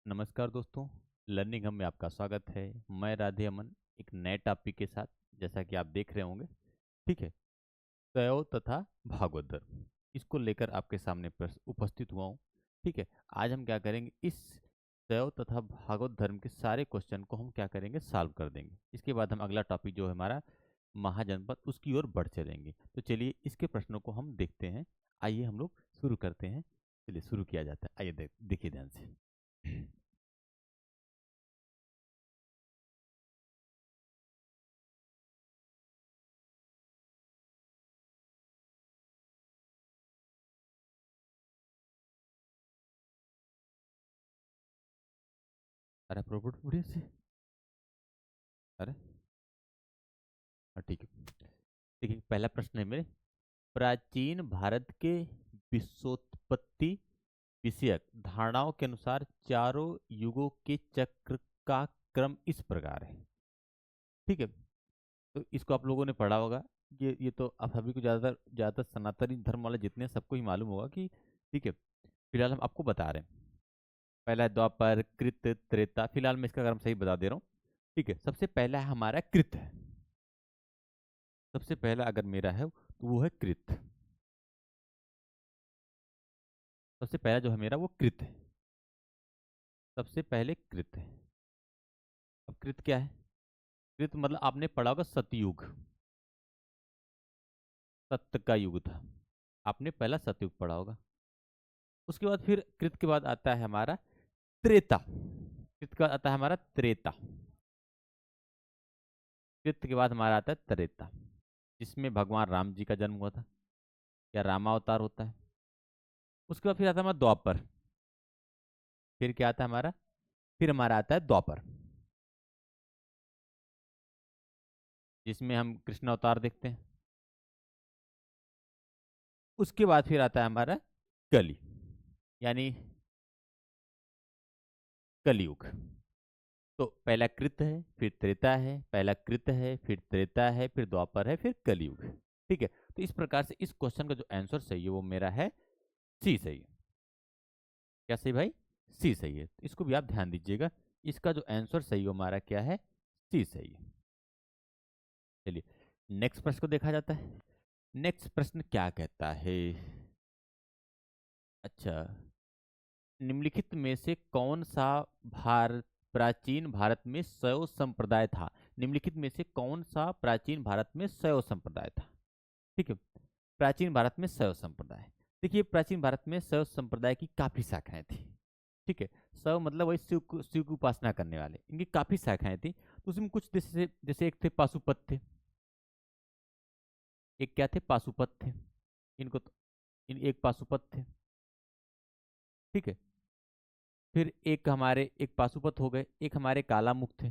नमस्कार दोस्तों। लर्निंग हम में आपका स्वागत है। मैं राधे अमन एक नए टॉपिक के साथ, जैसा कि आप देख रहे होंगे, ठीक है, तय तथा भागवत धर्म, इसको लेकर आपके सामने उपस्थित हुआ हूँ। ठीक है, आज हम क्या करेंगे, इस तय तथा भागवत धर्म के सारे क्वेश्चन को हम क्या करेंगे, सॉल्व कर देंगे। इसके बाद हम अगला टॉपिक जो है हमारा महाजनपद, उसकी ओर बढ़ चलेंगे। तो चलिए इसके प्रश्नों को हम देखते हैं। आइए हम लोग शुरू करते हैं। चलिए शुरू किया जाता है। आइए देखिए ध्यान से। अरे प्रॉपर्टी बढ़िया से। अरे हाँ, ठीक है। देखिए पहला प्रश्न है मेरे, प्राचीन भारत के विश्वोत्पत्ति विषयक धारणाओं के अनुसार चारों युगों के चक्र का क्रम इस प्रकार है। ठीक है, तो इसको आप लोगों ने पढ़ा होगा। ये तो आप सभी को ज़्यादातर ज़्यादातर सनातनी धर्म वाले जितने हैं, सबको ही मालूम होगा कि ठीक है। फिलहाल हम आपको बता रहे हैं। पहला है द्वापर, कृत, त्रेता। फिलहाल मैं इसका क्रम सही बता दे रहा हूँ। ठीक है, सबसे पहला है हमारा कृत है। सबसे पहला अगर मेरा है तो वो है कृत। सबसे पहला जो है मेरा वो कृत है। सबसे पहले कृत है। अब कृत क्या है? कृत मतलब आपने पढ़ा होगा सतयुग। सत्य का युग था। आपने पहला सतयुग पढ़ा होगा। उसके बाद फिर कृत के बाद आता है हमारा त्रेता। कृत के बाद आता है हमारा त्रेता। कृत के बाद हमारा आता है त्रेता, जिसमें भगवान राम जी का जन्म हुआ था, या रामावतार होता है। उसके बाद फिर आता है हमारा द्वापर। फिर क्या आता है हमारा? फिर हमारा आता है द्वापर, जिसमें हम कृष्ण अवतार देखते हैं। उसके बाद फिर आता है हमारा कली, यानी कलयुग। तो पहला कृत है, फिर त्रेता है, पहला कृत है, फिर त्रेता है, फिर द्वापर है, फिर कलयुग। ठीक है, तो इस प्रकार से इस क्वेश्चन का जो आंसर सही है वो मेरा है सी सही है। क्या सही भाई? सी सही है। इसको भी आप ध्यान दीजिएगा। इसका जो आंसर सही है वो हमारा क्या है? सी सही है। चलिए नेक्स्ट प्रश्न को देखा जाता है। नेक्स्ट प्रश्न क्या कहता है? अच्छा, निम्नलिखित में से कौन सा भारत प्राचीन भारत में शैव संप्रदाय था? निम्नलिखित में से कौन सा प्राचीन भारत में शैव संप्रदाय था? ठीक है, प्राचीन भारत में शैव संप्रदाय। देखिए प्राचीन भारत में शैव संप्रदाय की काफी शाखाएं थी। ठीक है, शैव मतलब वही शिव की उपासना करने वाले, इनकी काफी शाखाएं थी। तो उसमें कुछ जैसे जैसे एक थे पाशुपत थे। एक क्या थे? पाशुपत थे। इनको तो, इन एक पाशुपत थे। ठीक है, फिर एक हमारे एक पाशुपत हो गए, एक हमारे कालामुख थे।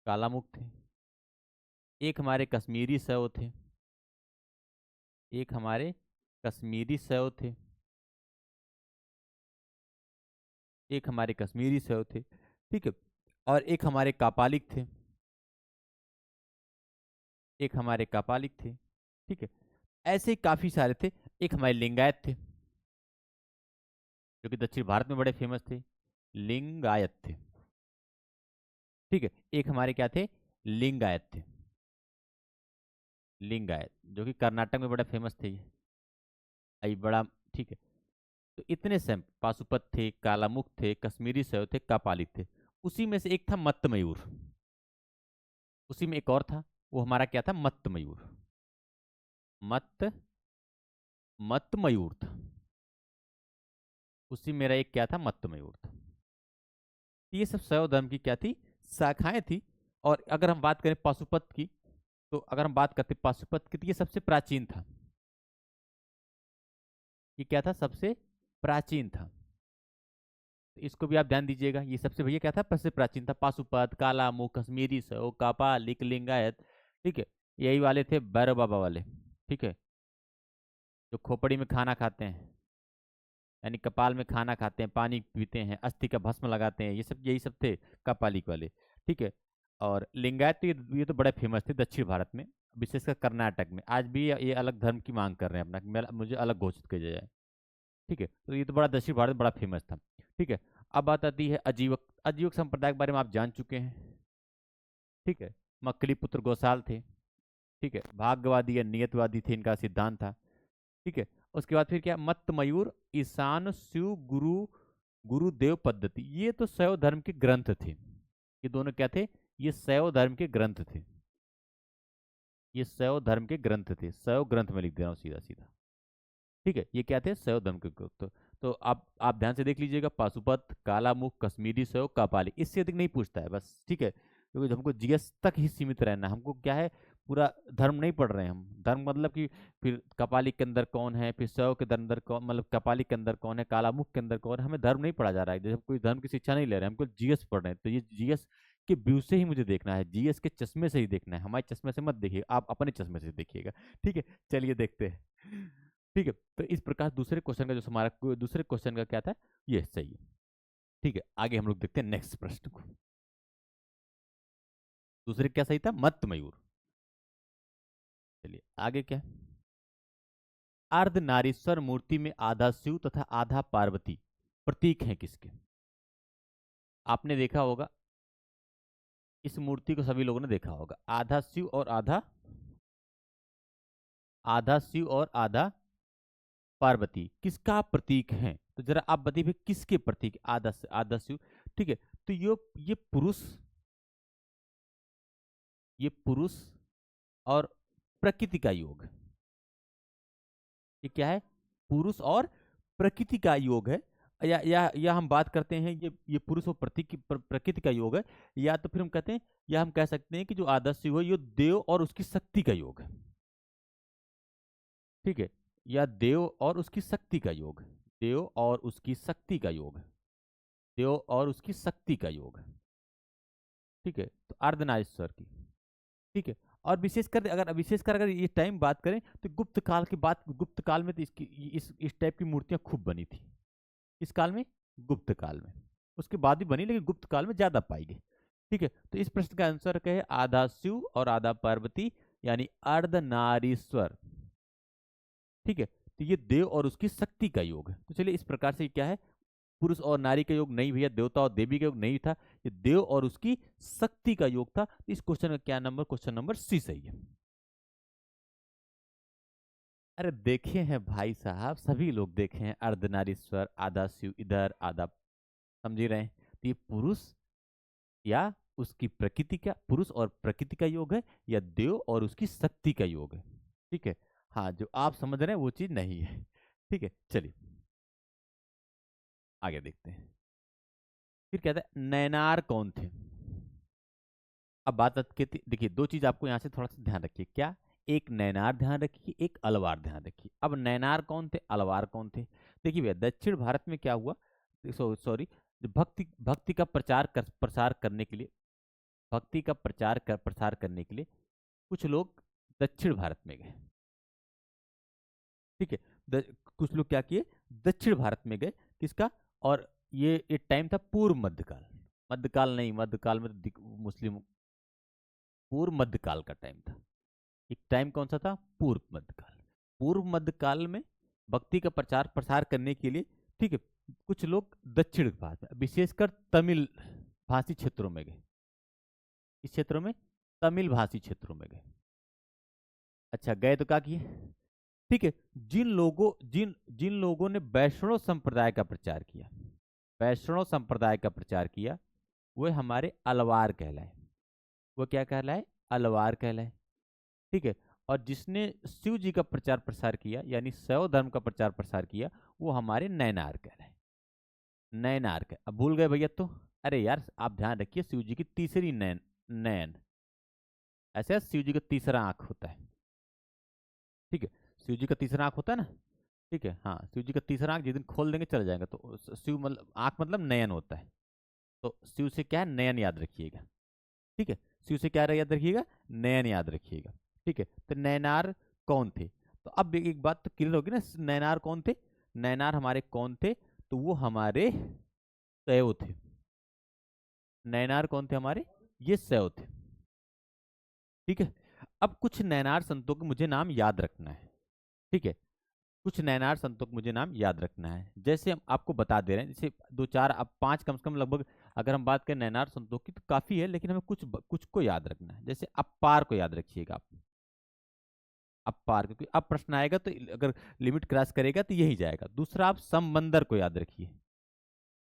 कालामुख थे। एक हमारे कश्मीरी शैव थे। एक हमारे कश्मीरी शैव थे। एक हमारे कश्मीरी शैव थे। ठीक है, और एक हमारे कापालिक थे। एक हमारे कापालिक थे। ठीक है, ऐसे ही काफी सारे थे। एक हमारे लिंगायत थे, जो कि दक्षिण भारत में बड़े फेमस थे। लिंगायत थे। ठीक है, एक हमारे क्या थे? लिंगायत थे। लिंगायत जो कि कर्नाटक में बड़ा फेमस थे ये। आई बड़ा। ठीक है, तो इतने से पाशुपत थे, कालामुख थे, कश्मीरी शैव थे, कापालिक थे। उसी में से एक था मत्त मयूर। उसी में एक और था, वो हमारा क्या था? मत्त मयूर। मत्त मत्त मयूर था। उसी मेरा एक क्या था? मत्त मयूर था। ये सब शैव धर्म की क्या थी? शाखाएं थी। और अगर हम बात करें पाशुपत की, तो अगर हम बात करते पाशुपत की, तो ये सबसे प्राचीन था। ये क्या था? सबसे प्राचीन था। तो इसको भी आप ध्यान दीजिएगा। ये सबसे भैया क्या था? सबसे प्राचीन था। पाशुपत, कालामुख, कश्मीरी शैव, कापालिक, लिंगायत। ठीक है, यही वाले थे भैरव बाबा वाले। ठीक है, जो खोपड़ी में खाना खाते हैं, यानी कपाल में खाना खाते हैं, पानी पीते हैं, अस्थि का भस्म लगाते हैं, ये सब यही सब थे कपालिक वाले। ठीक है, और लिंगायत तो ये तो बड़े फेमस थे दक्षिण भारत में, विशेषकर कर्नाटक में। आज भी ये अलग धर्म की मांग कर रहे हैं अपना कि मुझे अलग घोषित किया जाए। ठीक है, तो ये तो बड़ा दक्षिण भारत में बड़ा फेमस था। ठीक है, अब बात आती है अजीवक। अजीवक संप्रदाय के बारे में आप जान चुके हैं। ठीक है, मक्कली पुत्र गौसाल थे। ठीक है, भाग्यवादी या नियतवादी थे, इनका सिद्धांत था। ठीक है, उसके बाद फिर क्या, मत्त मयूर, ईशान शिव गुरु, गुरुदेव पद्धति, ये तो शैव धर्म के ग्रंथ थे। ये दोनों क्या थे, ये शैव धर्म के ग्रंथ थे। ये शैव धर्म के ग्रंथ थे, शैव ग्रंथ में लिख दे रहा हूँ सीधा सीधा। ठीक है, ये क्या थे, शैव धर्म के ग्रंथ। तो आप ध्यान से देख लीजिएगा, पाशुपत, कालामुख, कश्मीरी शैव, कापाली, इससे अधिक नहीं पूछता है बस। ठीक है, क्योंकि हमको जीएस तक ही सीमित रहना है, हमको क्या है, पूरा धर्म नहीं पढ़ रहे हैं हम। धर्म मतलब कि फिर कपाली के अंदर कौन है, फिर शैव के अंदर कौन, मतलब कपाली के अंदर कौन है, कालामुख के अंदर कौन है, हमें धर्म नहीं पढ़ा जा रहा है। जैसे हम कोई धर्म की शिक्षा नहीं ले रहे हैं, हमको जीएस पढ़ रहे हैं। तो ये जीएस के व्यू से ही मुझे देखना है, जीएस के चश्मे से ही देखना है, हमारे चश्मे से मत देखिए, आप अपने चश्मे से देखिएगा। ठीक है, चलिए देखते हैं। ठीक है, तो इस प्रकार दूसरे क्वेश्चन का जो हमारा दूसरे क्वेश्चन का क्या था, ये सही है। ठीक है, आगे हम लोग देखते हैं नेक्स्ट प्रश्न को। दूसरे क्या सही था, मत्त मयूर। चलिए आगे क्या, अर्धनारीश्वर मूर्ति में आधा शिव तथा आधा पार्वती प्रतीक हैं किसके। आपने देखा होगा, इस मूर्ति को सभी लोगों ने देखा होगा, आधा शिव और आधा, आधा शिव और आधा पार्वती किसका प्रतीक है। तो जरा आप बताइए किसके प्रतीक, आधा आधा शिव। ठीक है, तो ये पुरुष, ये पुरुष और प्रकृति का योग। ये क्या है, पुरुष और प्रकृति का योग है। या हम बात करते हैं ये पुरुष और प्रकृति का योग है। या तो फिर हम कहते हैं, या हम कह सकते हैं कि जो आदर्श शिव है ये देव और उसकी शक्ति का योग है। ठीक है, या देव और उसकी शक्ति का योग, देव और उसकी शक्ति का योग, देव और उसकी शक्ति का योग। ठीक है, तो अर्धनारीश्वर की। ठीक है, और विशेषकर अगर ये टाइम बात करें तो गुप्त काल की बात, गुप्त काल में तो इसकी इस टाइप की मूर्तियां खूब बनी थी। इस काल में, गुप्त काल में, उसके बाद भी बनी लेकिन गुप्त काल में ज्यादा पाई गई। ठीक है, तो इस प्रश्न का आंसर क्या है, आधा शिव और आधा पार्वती, यानी अर्धनारीश्वर। ठीक है, तो ये देव और उसकी शक्ति का योग है। तो चलिए इस प्रकार से क्या है, पुरुष और नारी का योग नहीं भैया, देवता और देवी का योग नहीं था, ये देव और उसकी शक्ति का योग था। इस क्वेश्चन का क्या नंबर, क्वेश्चन नंबर सी सही है। अरे देखे हैं भाई साहब, सभी लोग देखे हैं, अर्धनारीश्वर, आधा शिव इधर आधा, समझ रहे हैं। तो ये पुरुष या उसकी प्रकृति का, पुरुष और प्रकृति का योग है, या देव और उसकी शक्ति का योग है। ठीक है, हाँ जो आप समझ रहे हैं वो चीज नहीं है। ठीक है, चलिए आगे देखते हैं। फिर कहता है नैनार कौन थे। अब बात देखिए, दो चीज आपको यहाँ से थोड़ा सा ध्यान रखिए, क्या, एक नैनार ध्यान रखिए, एक अलवार ध्यान रखिए। अब नैनार कौन थे, अलवार कौन थे। देखिए भैया, दक्षिण भारत में क्या हुआ, सॉरी, भक्ति भक्ति का प्रसार करने के लिए, भक्ति का प्रसार करने के लिए कुछ लोग दक्षिण भारत में गए। ठीक है, कुछ लोग क्या किए, दक्षिण भारत में गए, किसका, और ये टाइम था पूर्व मध्यकाल, मध्यकाल नहीं, मध्यकाल में तो मुस्लिम, पूर्व मध्यकाल का टाइम था। एक टाइम कौन सा था, पूर्व मध्यकाल। पूर्व मध्यकाल में भक्ति का प्रचार प्रसार करने के लिए, ठीक है, कुछ लोग दक्षिण भारत में, विशेषकर तमिल भाषी क्षेत्रों में गए। इस क्षेत्रों में, तमिल भाषी क्षेत्रों में गए। अच्छा, गए तो क्या किए, ठीक है, जिन लोगों ने वैष्णव संप्रदाय का प्रचार किया, वैष्णव संप्रदाय का प्रचार किया, वो हमारे अलवार कहलाए। वो क्या कहलाए, अलवार कहलाए। ठीक है, और जिसने शिव जी का प्रचार प्रसार किया, यानी शैव धर्म का प्रचार प्रसार किया, वो हमारे नैनार कहलाए। नैनार कह, अब भूल गए भैया तो, अरे यार आप ध्यान रखिए, शिव जी की तीसरी नैन, नैन, ऐसे शिव जी का तीसरा आंख होता है। ठीक है, शिव जी का तीसरा आंख होता है ना। ठीक है, हाँ, शिव जी का तीसरा आंख जिस दिन खोल देंगे चल जाएगा, तो शिव मतलब आंख मतलब नयन होता है। तो शिव से क्या है, नयन याद रखिएगा। ठीक है, शिव से क्या याद रखिएगा, नयन याद रखिएगा। ठीक है, तो नैनार कौन थे, तो अब एक बात तो क्लियर होगी ना, नैनार कौन थे, नैनार हमारे कौन थे, तो वो हमारे शैव थे। नैनार कौन थे हमारे, ये शैव थे। ठीक है, अब कुछ नैनार संतों के मुझे नाम याद रखना है। ठीक है, कुछ नैनार संतों को मुझे नाम याद रखना है, जैसे हम आपको बता दे रहे हैं, जैसे दो चार, अब पांच कम से कम लगभग अगर हम बात करें नैनार संतों की तो काफी है, लेकिन हमें कुछ को याद रखना है। जैसे अपार को याद रखिएगा आप, अपार, क्योंकि अब प्रश्न आएगा तो अगर लिमिट क्रॉस करेगा तो यही जाएगा। दूसरा आप समबंदर को याद रखिए,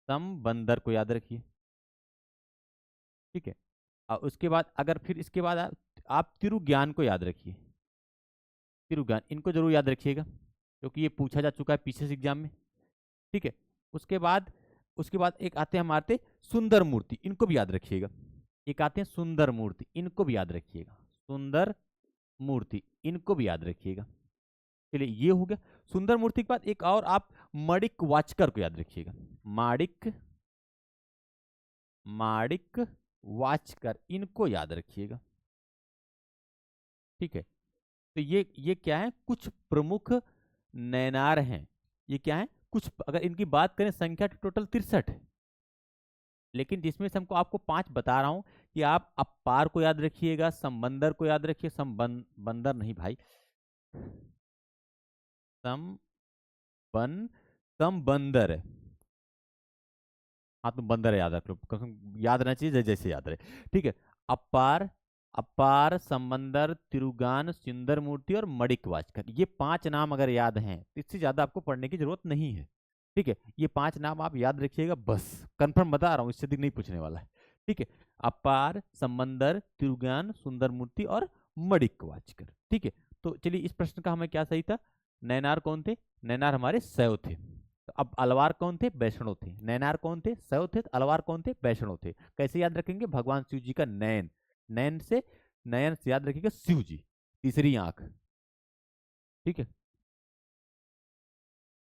समबंदर को याद रखिए, ठीक है। और उसके बाद अगर फिर इसके बाद आप तिरुज्ञान को याद रखिए, तिरुज्ञान, इनको जरूर याद रखिएगा क्योंकि ये पूछा जा चुका है पीछे से एग्जाम में, ठीक है। उसके बाद एक आते हैं हमारे सुंदर मूर्ति, इनको भी याद रखिएगा। एक आते हैं सुंदर मूर्ति, इनको भी याद रखिएगा, सुंदर मूर्ति, इनको भी याद रखिएगा। चलिए ये हो गया सुंदर मूर्ति के बाद एक और आप माणिक वाचकर को याद रखिएगा, माणिक, माणिक वाचकर, इनको याद रखिएगा, ठीक है। तो ये क्या है, कुछ प्रमुख नैनार हैं। ये क्या है, कुछ, अगर इनकी बात करें संख्या तो टोटल 63 है, लेकिन जिसमें से हमको आपको 5 बता रहा हूं कि आप अपार को याद रखिएगा, समबंदर को याद रखिए, बंदर नहीं भाई, सम बन समबंदर है, हाँ तो बंदर है, याद रख लो, कम से कम याद रहना चाहिए जैसे याद रहे, ठीक है। अपार, अपार, समंदर, तिरुगान, सुंदर मूर्ति और मणिक वाचकर, ये 5 नाम अगर याद हैं तो इससे ज्यादा आपको पढ़ने की जरूरत नहीं है, ठीक है। ये 5 नाम आप याद रखिएगा बस, कंफर्म बता रहा हूँ, इससे अधिक नहीं पूछने वाला है, ठीक है। अपार, समंदर, तिरुगान, सुंदर मूर्ति और मणिक वाचकर, ठीक है। तो चलिए इस प्रश्न का हमें क्या सही था, नैनार कौन थे, नैनार हमारे शैव थे। तो अब अलवार कौन थे, वैष्णव थे। नैनार कौन थे, शैव थे। अलवार कौन थे, वैष्णव थे। कैसे याद रखेंगे, भगवान शिव जी का नयन, नयन से, नयन से याद रखिएगा शिव जी, तीसरी आंख, ठीक है।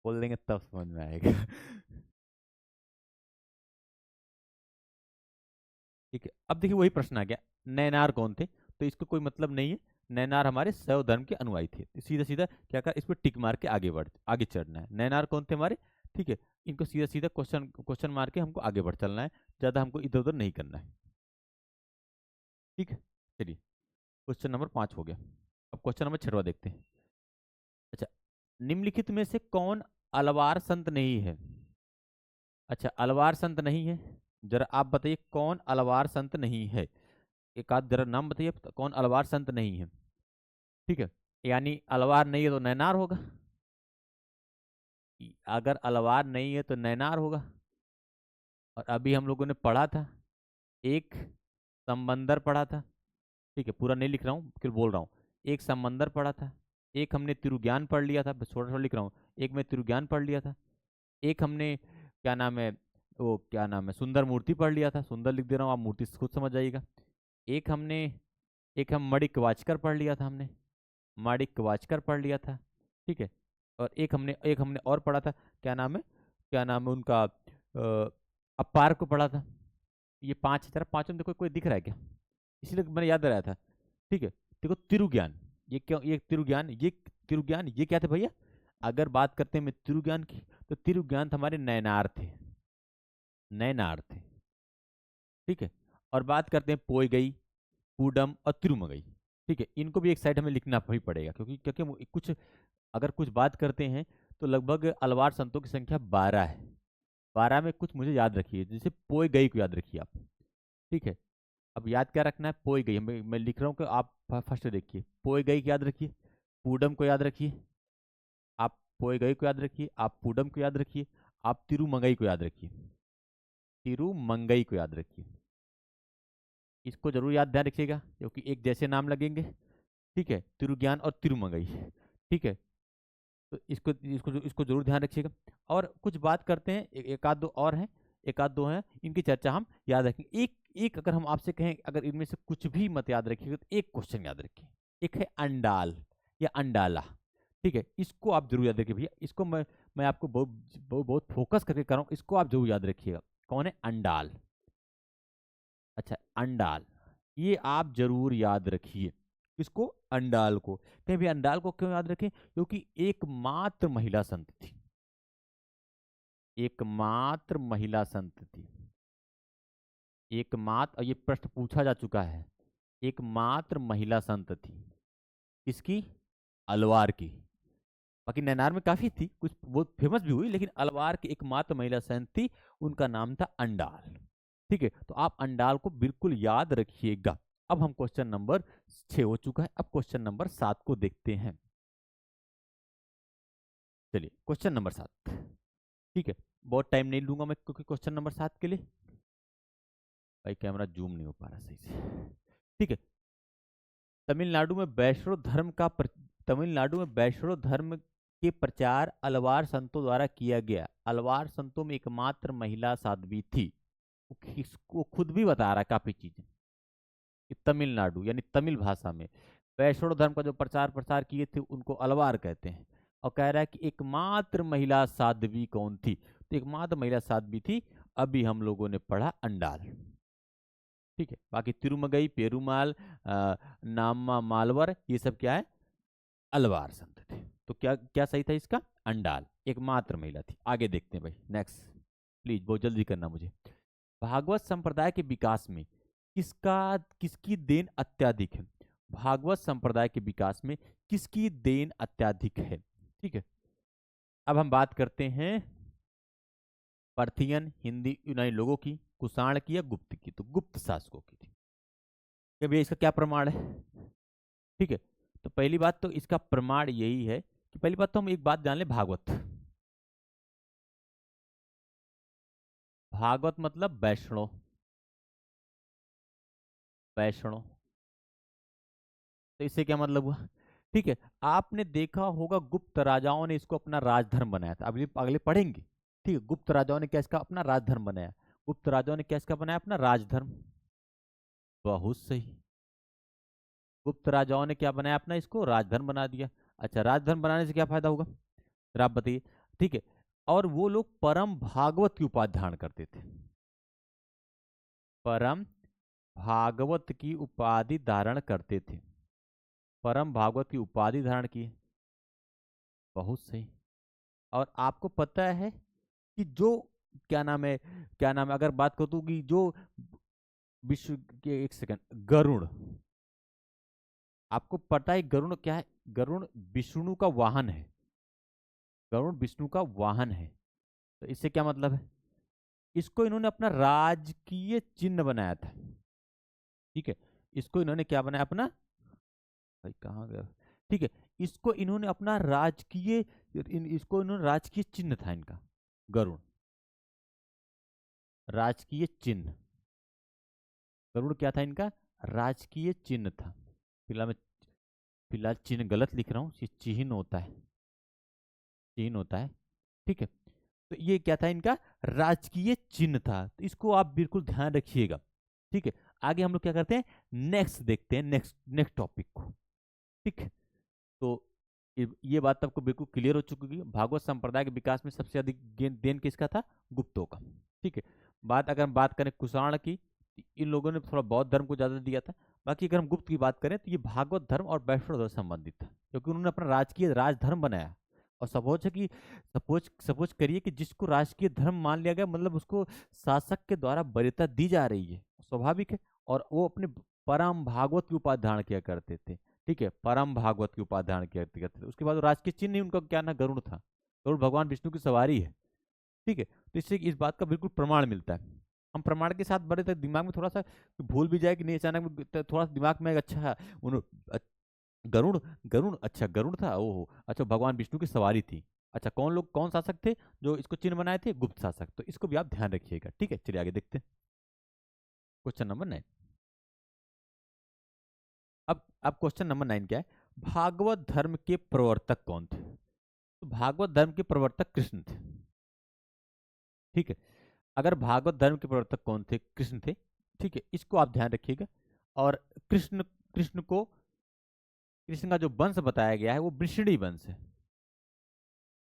बोल देंगे तब समझ में आएगा ठीक है। अब देखिए वही प्रश्न आ गया, नैनार कौन थे, तो इसका कोई मतलब नहीं है, नैनार हमारे शैव धर्म के अनुयायी थे। तो सीधा सीधा क्या कर, इस पर टिक मार के आगे चढ़ना है। नैनार कौन थे हमारे, ठीक है। इनको सीधा सीधा क्वेश्चन क्वेश्चन मार के हमको आगे बढ़ चलना है, ज्यादा हमको इधर उधर नहीं करना है, ठीक है। चलिए क्वेश्चन नंबर 5 हो गया। अब क्वेश्चन नंबर 6 देखते हैं। अच्छा, निम्नलिखित में से कौन अलवार संत नहीं है। अच्छा, अलवार संत नहीं है, जरा आप बताइए कौन अलवार संत नहीं है, एक आध जरा नाम बताइए कौन अलवार संत नहीं है, ठीक है। यानी अलवार नहीं है तो नैनार होगा, अगर अलवार नहीं है तो नैनार होगा। और अभी हम लोगों ने पढ़ा था, एक समंदर पढ़ा था, ठीक है, पूरा नहीं लिख रहा हूँ फिर बोल रहा हूँ, एक समंदर पढ़ा था, एक हमने तिरुज्ञान पढ़ लिया था, बस थोड़ा थोड़ा लिख रहा हूँ, एक मैं तिरुज्ञान पढ़ लिया था, एक हमने क्या नाम है, वो क्या नाम है, सुंदर मूर्ति पढ़ लिया था, सुंदर लिख दे रहा हूँ, आप मूर्ति खुद समझ जाइएगा। एक हमने, एक हम मणिक वाचकर पढ़ लिया था, हमने मणिक वाचकर पढ़ लिया था, ठीक है। और एक हमने और पढ़ा था, क्या नाम है उनका, अपार को पढ़ा था। ये 5 है, जरा पांचों में देखो कोई दिख रहा है क्या, इसलिए मैंने याद रहा था, ठीक है। देखो तिरुज्ञान, ये क्यों, ये तिरुज्ञान, ये क्या थे भैया, अगर बात करते हैं मैं तिरुज्ञान की, तो तिरुज्ञान हमारे नैनार थे, नैनार थे, ठीक है। और बात करते हैं पोई गई, पूडम और तिरुमगई, ठीक है। इनको भी एक साइड हमें लिखना ही पड़ेगा, क्योंकि क्योंकि कुछ, अगर कुछ बात करते हैं तो लगभग अलवार संतों की संख्या 12 है, 12 में कुछ मुझे याद रखिए, जैसे पोई गई को याद रखिए आप, ठीक है। अब याद क्या रखना है, पोई गई, मैं लिख रहा हूँ कि आप फर्स्ट देखिए, पोई गई को याद रखिए, पूडम को याद रखिए, आप पोई गई को याद रखिए, आप पूडम को याद रखिए, आप तिरुमंगई को याद रखिए, तिरुमंगई को याद रखिए, इसको जरूर याद ध्यान रखिएगा क्योंकि एक जैसे नाम लगेंगे, ठीक है, तिरुज्ञान और तिरुमंगई, ठीक है। तो इसको जरूर ध्यान रखिएगा। और कुछ बात करते हैं, एक आध दो और हैं, एक आध दो हैं, इनकी चर्चा हम याद रखेंगे। एक एक अगर हम आपसे कहें, अगर इनमें से कुछ भी मत याद रखिएगा तो एक क्वेश्चन याद रखिए, एक है अंडाल या अंडाला, ठीक है। इसको आप जरूर याद रखिए भैया, इसको मैं आपको बहुत बहुत बहुत फोकस करके कर रहा हूँ, इसको आप जरूर याद रखिएगा, कौन है अंडाल। अच्छा, अंडाल, ये आप जरूर याद रखिए, इसको, अंडाल को। कहीं भी अंडाल को क्यों याद रखें, क्योंकि एकमात्र महिला संत थी, एकमात्र महिला संत थी, एकमात्र, और ये प्रश्न पूछा जा चुका है, एकमात्र महिला संत थी, किसकी, अलवार की, बाकी नैनार में काफी थी, कुछ वो फेमस भी हुई, लेकिन अलवार की एकमात्र महिला संत थी, उनका नाम था अंडाल। ठीक है, तो आप अंडाल को बिल्कुल याद रखिएगा। अब हम क्वेश्चन नंबर 6 हो चुका है, अब क्वेश्चन नंबर 7 को देखते हैं। चलिए क्वेश्चन नंबर 7। ठीक है, बहुत टाइम नहीं लूंगा मैं, क्योंकि क्वेश्चन नंबर 7 के लिए भाई कैमरा जूम नहीं हो पा रहा सही से। ठीक है, तमिलनाडु में वैष्णव धर्म का तमिलनाडु में वैष्णव धर्म के प्रचार अलवार संतों द्वारा किया गया। अलवार संतों में एकमात्र महिला साध्वी थी। वो खुद भी बता रहा है काफी चीजें कि तमिलनाडु यानी तमिल भाषा में वैष्णव धर्म का जो प्रचार प्रसार किए थे उनको अलवार कहते हैं। और कह रहा है कि एकमात्र महिला साध्वी कौन थी, तो एकमात्र महिला साध्वी थी, अभी हम लोगों ने पढ़ा अंडाल। ठीक है, बाकी तिरुमगई, पेरुमाल, नामा मालवर, ये सब क्या है, अलवार संत थे। तो क्या क्या सही था इसका, अंडाल एकमात्र महिला थी। आगे देखते हैं भाई, नेक्स्ट प्लीज बहुत जल्दी करना मुझे। भागवत संप्रदाय के विकास में किसका किसकी देन अत्याधिक है। भागवत संप्रदाय के विकास में किसकी देन अत्याधिक है। ठीक है, अब हम बात करते हैं पार्थियन, हिंदी यूनानी लोगों की, कुषाण की या गुप्त की, तो गुप्त शासकों की थी। कि भैया इसका क्या प्रमाण है। ठीक है, तो पहली बात तो इसका प्रमाण यही है कि पहली बात तो हम एक बात जान ले, भागवत, भागवत मतलब वैष्णव, वैष्णव, तो इससे क्या मतलब हुआ। ठीक है, आपने देखा होगा गुप्त राजाओं ने इसको अपना राजधर्म बनाया था, अगले अगले पढ़ेंगे। ठीक है, गुप्त राजाओं ने क्या इसका अपना राजधर्म बनाया, गुप्त राजाओं ने क्या इसका बनाया अपना राजधर्म। बहुत सही, गुप्त राजाओं ने क्या बनाया अपना, इसको राजधर्म बना दिया। अच्छा, राजधर्म बनाने से क्या फायदा होगा, जरा आप बताइए। ठीक है, और वो लोग परम भागवत की उपाधि धारण करते थे, परम भागवत की उपाधि धारण करते थे, परम भागवत की उपाधि धारण की। बहुत सही। और आपको पता है कि जो क्या नाम है, क्या नाम है, अगर बात करूँ तो कि जो विश्व के, एक सेकंड, गरुड़, आपको पता है गरुड़ क्या है, गरुड़ विष्णु का वाहन है, गरुड़ विष्णु का वाहन है। तो इससे क्या मतलब है, इसको इन्होंने अपना राजकीय चिन्ह बनाया था। ठीक है, इसको इन्होंने क्या बनाया अपना, भाई कहाँ गया, ठीक है, इसको इन्होंने अपना राजकीय, इसको इन्होंने राजकीय चिन्ह था इनका, गरुड़ राजकीय चिन्ह, गरुड़ क्या था इनका, राजकीय चिन्ह था। फिलहाल चिन्ह गलत लिख रहा हूँ, ये चिन्ह होता है, चिन्ह होता है। ठीक है, तो ये क्या था इनका, राजकीय चिन्ह था, तो इसको आप बिल्कुल ध्यान रखिएगा। ठीक है, आगे हम लोग क्या करते हैं, नेक्स्ट देखते हैं, नेक्स्ट नेक्स्ट टॉपिक को। ठीक है, तो ये बात आपको बिल्कुल क्लियर हो चुकी है, भागवत संप्रदाय के विकास में सबसे अधिक देन किसका था, गुप्तों का। ठीक है, बात अगर हम बात करें कुषाण की, इन लोगों ने थोड़ा बौद्ध धर्म को ज्यादा दिया था। बाकी अगर हम गुप्त की बात करें तो ये भागवत धर्म और वैष्णव धर्म से संबंधित था, क्योंकि उन्होंने अपना राजकीय राजधर्म बनाया। और सपोज है कि सपोज सपोज करिए कि जिसको राजकीय धर्म मान लिया गया, मतलब उसको शासक के द्वारा वरीयता दी जा रही है, स्वाभाविक है। और वो अपने परम भागवत की उपाधि धारण किया करते थे। ठीक है, परम भागवत की उपाधि धारण किया करते थे। उसके बाद राजकीय चिन्ह ही उनका क्या ना, गरुड़ था, गरुड़ भगवान विष्णु की सवारी है। ठीक है, तो इससे इस बात का बिल्कुल प्रमाण मिलता है। हम प्रमाण के साथ बड़े तक दिमाग में थोड़ा सा भूल भी जाए कि नहीं, अचानक में थोड़ा सा दिमाग में अच्छा उन गरुड़, गरुड़ अच्छा गरुड़ था, ओहो अच्छा भगवान विष्णु की सवारी थी। अच्छा, कौन लोग कौन शासक थे जो इसको चिन्ह बनाए थे, गुप्त शासक, तो इसको भी आप ध्यान रखिएगा। ठीक है, चलिए आगे देखते हैं, क्वेश्चन नंबर 9। अब क्वेश्चन नंबर 9 क्या है, भागवत धर्म के प्रवर्तक कौन थे। तो भागवत धर्म के प्रवर्तक कृष्ण थे। ठीक है, अगर भागवत धर्म के प्रवर्तक कौन थे, कृष्ण थे। ठीक है, इसको आप ध्यान रखिएगा। और कृष्ण कृष्ण को कृष्ण का जो वंश बताया गया है वो वृषणी वंश है।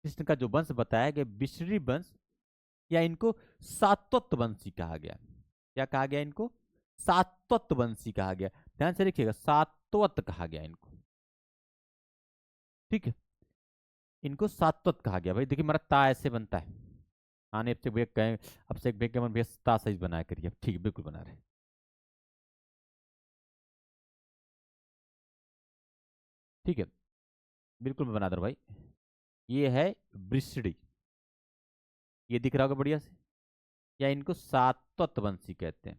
कृष्ण का जो वंश बताया गया वृषणी वंश, या इनको सात्वत वंशी कहा गया। क्या कहा गया इनको, सात्वत वंशी कहा गया। ध्यान से रखिएगा, सात्वत कहा गया इनको। ठीक है, इनको सात्वत कहा गया। भाई देखिए, मेरा ता ऐसे बनता है, आने अब से भैया कहें, अब से एक भैया मन भैया ता सही बनाया करिए। ठीक है, बिल्कुल बना रहे। ठीक है, बिल्कुल मैं बना दे रहा हूं भाई। ये है वृषणी, ये दिख रहा होगा बढ़िया से, या इनको सातवतवंशी कहते हैं,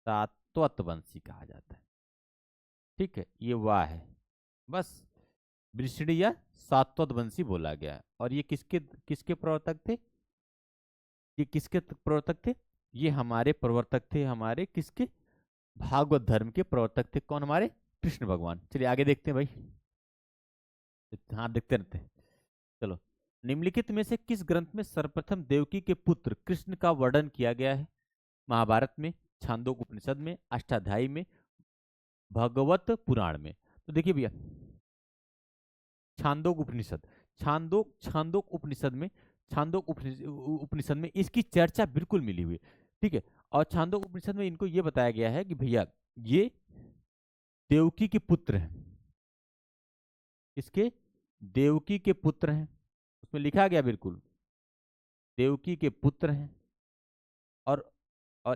सातवतवंशी कहा जाता है। ठीक है, ये वाह है, बस वृषणी या सातवतवंशी बोला गया है। और ये किसके किसके प्रवर्तक थे, ये किसके प्रवर्तक थे, ये हमारे प्रवर्तक थे, हमारे किसके, भागवत धर्म के प्रवर्तक थे। कौन, हमारे कृष्ण भगवान। चलिए आगे देखते हैं भाई, हाँ देखते रहते हैं। चलो, निम्नलिखित में से किस ग्रंथ में सर्वप्रथम देवकी के पुत्र कृष्ण का वर्णन किया गया है? महाभारत में, छांदोग्य उपनिषद में, अष्टाध्यायी में, भगवत पुराण में। तो देखिए भैया, छांदोग्य उपनिषद, छांदोक उपनिषद में, उपनिषद में इसकी चर्चा बिल्कुल मिली हुई है। ठीक है, और छांदोग्य उपनिषद में इनको ये बताया गया है कि भैया ये देवकी के पुत्र हैं। इसके देवकी के पुत्र हैं, उसमें लिखा गया बिल्कुल देवकी के पुत्र हैं। और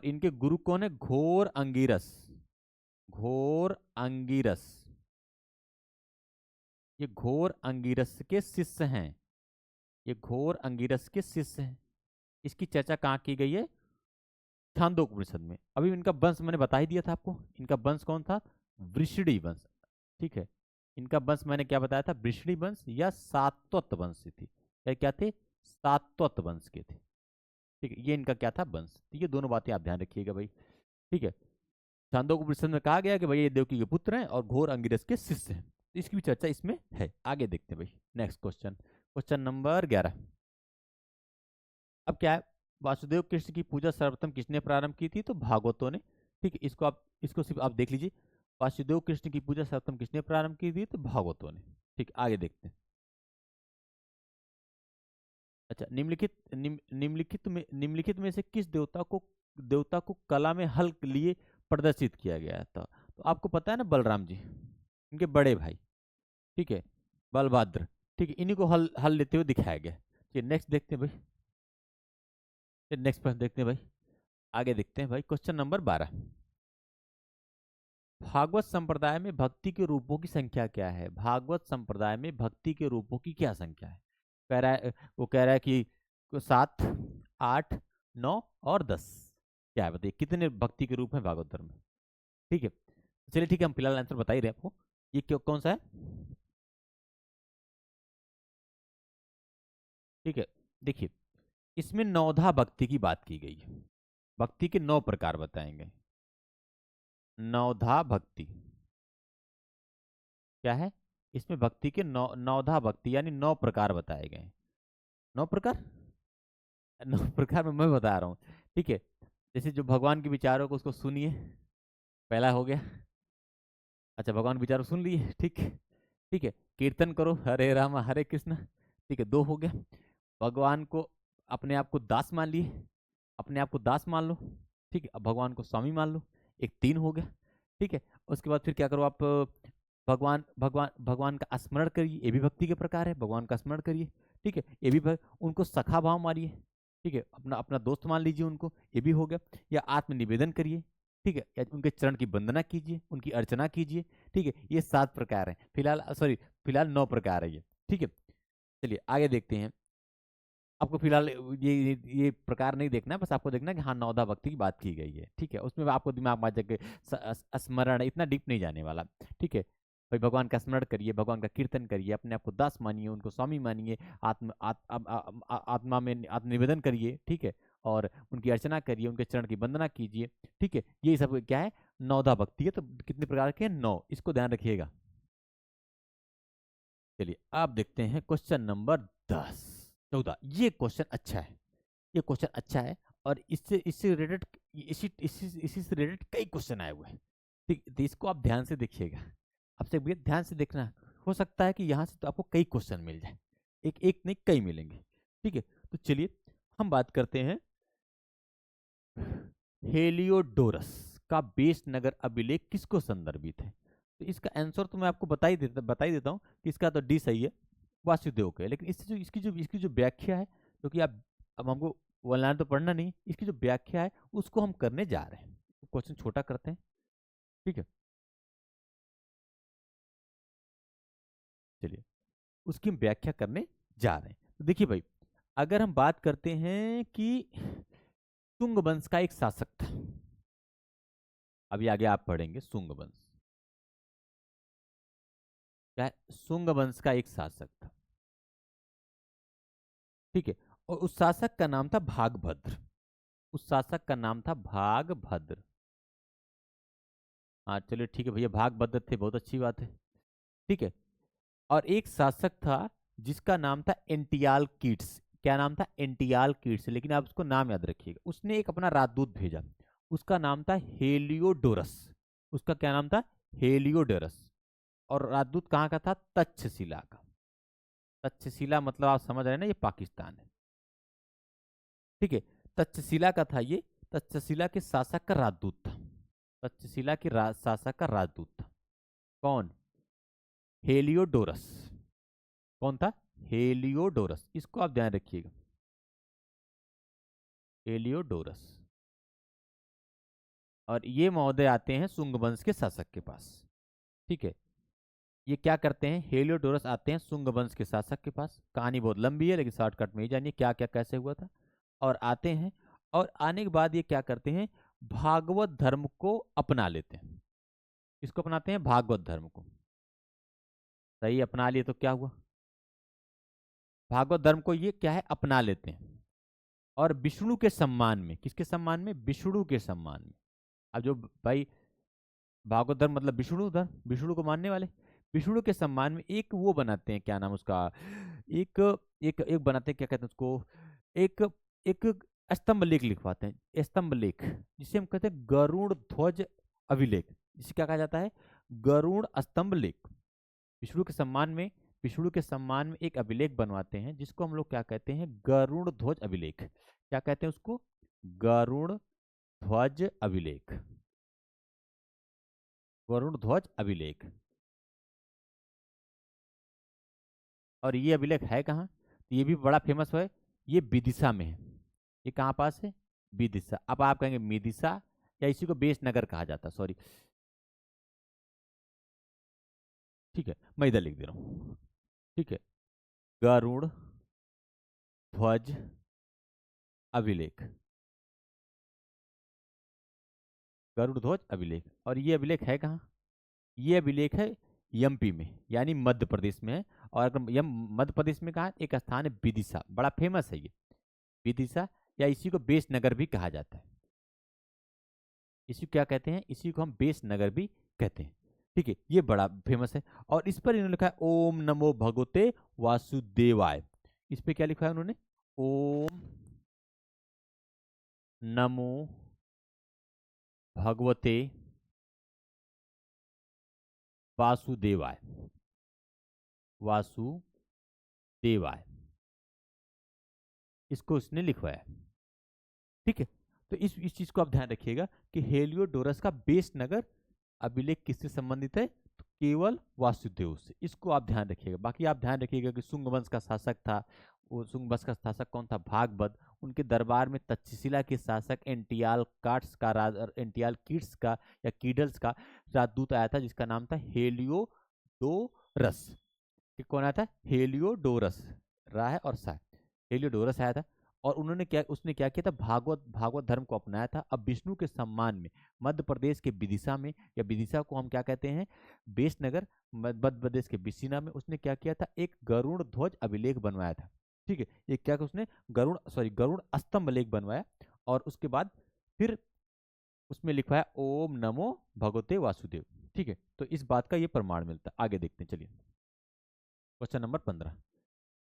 इनके गुरु कौन है? घोर अंगिरस, घोर अंगिरस, ये घोर अंगिरस के शिष्य हैं, ये घोर अंगिरस के शिष्य हैं। इसकी चर्चा कहाँ की गई है? छांदोग्य उपनिषद में। अभी इनका वंश मैंने बता ही दिया था आपको, इनका वंश कौन था? वृषणी वंश। ठीक है, इनका वंश मैंने क्या बताया था? वृषणी वंश या सातवत वंश से थी, या क्या थे? सातवत वंश के थे। ठीक है, ये इनका क्या था? वंश। तो ये दोनों बातें आप ध्यान रखिएगा भाई। ठीक है, छांदोग्य उपनिषद में कहा गया कि भाई ये देवकी के पुत्र हैं और घोर अंगिरस के शिष्य हैं। तो इसकी भी चर्चा इसमें है। आगे देखते हैं भाई, नेक्स्ट क्वेश्चन, क्वेश्चन नंबर 11। अब क्या है, वासुदेव कृष्ण की पूजा सर्वप्रथम किसने प्रारंभ की थी? तो भागवतों ने। ठीक है, इसको सिर्फ आप देख लीजिए, वासुदेव कृष्ण की पूजा सर्वप्रथम किसने प्रारंभ की थी? तो भागवतों ने। ठीक, आगे देखते हैं। अच्छा, निम्नलिखित में से किस देवता को कला में हल लिए प्रदर्शित किया गया था? तो आपको पता है ना, बलराम जी, इनके बड़े भाई। ठीक है, बलभद्र। ठीक है, इन्हीं को हल हल लेते हुए दिखाया गया। ठीक, नेक्स्ट देखते हैं भाई, नेक्स्ट प्रश्न देखते हैं भाई, आगे देखते हैं भाई, क्वेश्चन नंबर 12। भागवत संप्रदाय में भक्ति के रूपों की संख्या क्या है? भागवत संप्रदाय में भक्ति के रूपों की क्या संख्या है? कह रहा है, वो कह रहा है कि 7, 8, 9 और 10। क्या है बताइए, कितने भक्ति के रूप हैं भागवत धर्म में? ठीक है, चलिए ठीक है, हम फिलहाल आंसर बता ही रहे हैं आपको। ये क्यों, कौन सा है? ठीक है, देखिए, इसमें नवधा भक्ति की बात की गई है। भक्ति के 9 प्रकार बताएंगे। नवधा भक्ति क्या है? इसमें भक्ति के नवधा भक्ति यानी 9 प्रकार बताए गए हैं। 9 प्रकार, 9 प्रकार में मैं बता रहा हूँ। ठीक है, जैसे जो भगवान के विचारों को उसको सुनिए, पहला हो गया। अच्छा, भगवान के विचारों सुन लिए, ठीक है। ठीक है, कीर्तन करो, हरे राम हरे कृष्ण। ठीक है, 2 हो गया। भगवान को, अपने आप को दास मान लिए, अपने आप को दास मान लो। ठीक है, अब भगवान को स्वामी मान लो, एक 3 हो गया। ठीक है, उसके बाद फिर क्या करो आप? भगवान का स्मरण करिए, ये भी भक्ति के प्रकार है, भगवान का स्मरण करिए। ठीक है, ये भी उनको सखा भाव मानिए। ठीक है, अपना अपना दोस्त मान लीजिए उनको, ये भी हो गया। या आत्म निवेदन करिए। ठीक है, या उनके चरण की वंदना कीजिए, उनकी अर्चना कीजिए। ठीक है, ये 7 प्रकार हैं फिलहाल, सॉरी फिलहाल 9 प्रकार है ये। ठीक है, चलिए आगे देखते हैं। आपको फिलहाल ये प्रकार नहीं देखना है, बस आपको देखना है कि हाँ, नवधा भक्ति की बात की गई है। ठीक है, उसमें आपको दिमाग में आ जाके स्मरण, इतना डीप नहीं जाने वाला। ठीक है भाई, भगवान का स्मरण करिए, भगवान का कीर्तन करिए, अपने आप को दास मानिए, उनको स्वामी मानिए, आत्मा में आत्मनिवेदन करिए। ठीक है, और उनकी अर्चना करिए, उनके चरण की वंदना कीजिए। ठीक है, ये सब क्या है? नवधा भक्ति है। तो कितने प्रकार के हैं? 9, इसको ध्यान रखिएगा। चलिए आप देखते हैं क्वेश्चन नंबर 10, 14। ये क्वेश्चन अच्छा है, ये क्वेश्चन अच्छा है। और इससे इससे रिलेटेड, इसी से रिलेटेड कई क्वेश्चन आए हुए हैं। ठीक, तो इसको आप ध्यान से देखिएगा, आपसे भैया ध्यान से देखना। हो सकता है कि यहाँ से तो आपको कई क्वेश्चन मिल जाए, एक एक नहीं कई मिलेंगे। ठीक है, तो चलिए हम बात करते हैं, हेलियोडोरस का बेस नगर अभिलेख किसको संदर्भित है? तो इसका आंसर तो मैं आपको बता ही देता हूँ कि इसका तो डी सही है, वासुदेव का है। लेकिन इससे जो इसकी जो व्याख्या है, क्योंकि आप, अब हमको वन लाइन तो पढ़ना नहीं, इसकी जो व्याख्या है उसको हम करने जा रहे हैं। तो क्वेश्चन छोटा करते हैं। ठीक है, चलिए, उसकी हम व्याख्या करने जा रहे हैं। तो देखिए भाई, अगर हम बात करते हैं कि शुंग वंश का एक शासक था, अभी आगे आप पढ़ेंगे शुंग वंश, क्या है? शुंग वंश का एक शासक था, ठीक है। और उस शासक का नाम था भागभद्र, उस शासक का नाम था भागभद्र। हाँ चलिए ठीक है भैया, भागभद्र थे, बहुत अच्छी बात है, ठीक है। और एक शासक था जिसका नाम था एंटियाल कीट्स। क्या नाम था? एंटियाल कीट्स। लेकिन आप उसको नाम याद रखिएगा। उसने एक अपना राजदूत भेजा, उसका नाम था हेलियोडोरस। उसका क्या नाम था? हेलियोडोरस। और राजदूत कहाँ का था? तक्षशिला का। तक्षशिला मतलब आप समझ रहे हैं ना, ये पाकिस्तान है, ठीक है। तक्षशिला का था ये, तक्षशिला के शासक का राजदूत था, तक्षशिला के शासक का राजदूत था। कौन? हेलियोडोरस। कौन था? हेलियोडोरस। इसको आप ध्यान रखिएगा, हेलियोडोरस। और ये महोदय आते हैं शुंग वंश के शासक के पास, ठीक है। ये क्या करते हैं? हेलियोडोरस आते हैं शुंग वंश के शासक के पास। कहानी बहुत लंबी है, लेकिन शॉर्टकट में ही जानिए क्या क्या कैसे हुआ था। और आते हैं, और आने के बाद ये क्या करते हैं? भागवत धर्म को अपना लेते हैं। किसको अपनाते हैं? भागवत धर्म को। सही, अपना लिए तो क्या हुआ? भागवत धर्म को ये क्या है? अपना लेते हैं। और विष्णु के सम्मान में, किसके सम्मान में? विष्णु के सम्मान में। अब जो भाई भागवत धर्म मतलब विष्णु धर्म, विष्णु को मानने वाले, विष्णु के सम्मान में एक वो बनाते हैं, क्या नाम उसका, एक एक एक बनाते हैं, क्या कहते हैं उसको, एक एक स्तंभ लेख लिखवाते हैं, स्तंभ लेख, जिसे हम कहते हैं गरुड़ ध्वज अभिलेख। जिसे क्या कहा जाता है? गरुड़ स्तंभ लेख। विष्णु के सम्मान में, विष्णु के सम्मान में एक अभिलेख बनवाते हैं, जिसको हम लोग क्या कहते हैं? गरुड़ ध्वज अभिलेख। क्या कहते हैं उसको? गरुड़ ध्वज अभिलेख। गरुड़ ध्वज अभिलेख। और ये अभिलेख है कहाँ? तो ये भी बड़ा फेमस है, ये विदिशा में है। ये कहाँ पास है? विदिशा। अब आप कहेंगे मिदिशा, या इसी को बेसनगर कहा जाता, सॉरी, ठीक है, मैं इधर लिख दे रहा हूँ, ठीक है। गरुड़ ध्वज अभिलेख, गरुड़ ध्वज अभिलेख। और ये अभिलेख है कहाँ? ये अभिलेख है एमपी में, यानी मध्य प्रदेश में है। और अगर यम मध्य प्रदेश में कहा है, एक स्थान है विदिशा, बड़ा फेमस है ये, विदिशा, या इसी को बेसनगर भी कहा जाता है। इसी को क्या कहते हैं? इसी को हम बेसनगर भी कहते हैं, ठीक है। ये बड़ा फेमस है। और इस पर इन्होंने लिखा है ओम नमो भगवते वासुदेवाय। इस पे क्या लिखा है उन्होंने? ओम नमो भगवते वासुदेवाय, वासुदेवाय, इसको उसने लिखवाया, ठीक है। तो इस चीज को आप ध्यान रखिएगा कि हेलियोडोरस का बेस नगर अभिलेख किससे संबंधित है? तो केवल वासुदेव से। इसको आप ध्यान रखिएगा। बाकी आप ध्यान रखिएगा कि शुंग वंश का शासक था, वो शुंग वंश का शासक कौन था? भागवत। उनके दरबार में तक्षशिला के शासक एंटियाल काट्स का राज, एंटियाल कीट्स का या कीडल्स का राजदूत आया था, जिसका नाम था हेलियोडोरस। कि कौन आया था? हेलियोडोरस। रा है और सा, हेलियोडोरस आया था। और उन्होंने क्या, उसने क्या किया था? भागवत भागवत धर्म को अपनाया था। अब विष्णु के सम्मान में मध्य प्रदेश के विदिशा में, या विदिशा को हम क्या कहते हैं? बेसनगर, मध्य प्रदेश के बिस्सिना में उसने क्या किया था? एक गरुड़ ध्वज अभिलेख बनवाया था, ठीक है। ये क्या कि उसने गरुड़ स्तंभ लेख बनवाया। और उसके बाद फिर उसमें लिखवाया ओम नमो भगवते वासुदेव, ठीक है। तो इस बात का ये प्रमाण मिलता है। आगे देखते हैं, चलिए क्वेश्चन नंबर 15।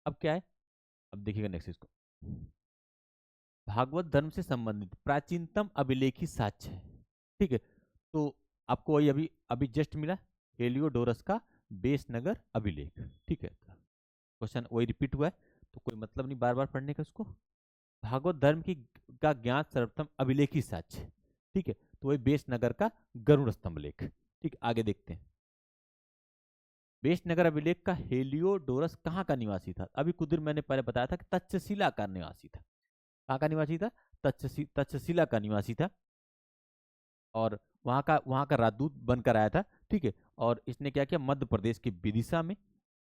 अब क्या है? अब देखिएगा नेक्स्ट इसको, भागवत धर्म से संबंधित प्राचीनतम अभिलेखी साक्ष्य है, ठीक है। तो आपको वही अभी अभी जस्ट मिला, हेलियोडोरस का बेसनगर अभिलेख, ठीक है। क्वेश्चन वही रिपीट हुआ है, तो कोई मतलब नहीं बार बार पढ़ने का उसको। भागवत धर्म की का ज्ञात सर्वोत्तम अभिलेखी साक्ष्य, ठीक है। तो वही बेसनगर का गरुड़ स्तंभ लेख, ठीक। आगे देखते हैं। बेसनगर अभिलेख का हेलियोडोरस कहाँ का निवासी था? अभी कुछ देर मैंने पहले बताया था कि तक्षशिला का निवासी था। कहाँ का निवासी था? तक्षशिला का निवासी था। और वहाँ का राजदूत बनकर आया था, ठीक है। और इसने क्या किया? मध्य प्रदेश के विदिशा में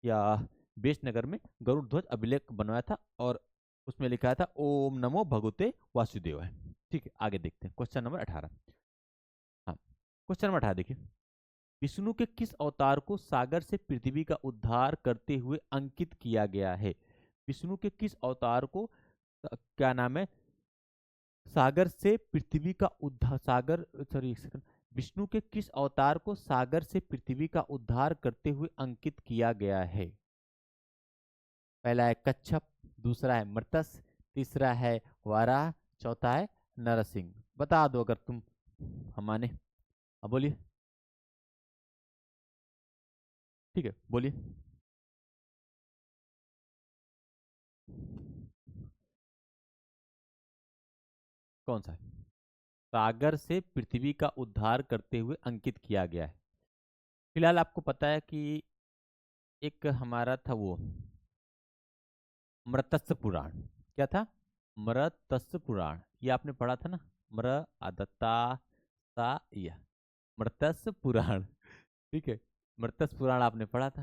या बेशनगर में गरुड़ ध्वज अभिलेख बनवाया था और उसमें लिखा था ओम नमो भगवते वासुदेवाय। ठीक है, आगे देखते हैं क्वेश्चन नंबर 18। हाँ, क्वेश्चन नंबर 18 देखिए, विष्णु के किस अवतार को सागर से पृथ्वी का उद्धार करते हुए अंकित किया गया है? विष्णु के किस अवतार को क्या नाम है, सागर से पृथ्वी का उद्धार, सागर, सॉरी एक सेकंड, विष्णु के किस अवतार को सागर से पृथ्वी का उद्धार करते हुए अंकित किया गया है? पहला है कच्छप, दूसरा है मर्तस, तीसरा है वाराह, चौथा है नरसिंह। बता दो अगर तुम हमाने। अब बोलिए। ठीक है, बोलिए। कौन सा है? सागर से पृथ्वी का उद्धार करते हुए अंकित किया गया है। फिलहाल आपको पता है कि एक हमारा था वो मृतस्य पुराण। क्या था? मृतस्य पुराण, ये आपने पढ़ा था ना, मृ आदत्ता सा यह मृतस्य पुराण। ठीक है, मृतस्य पुराण आपने पढ़ा था।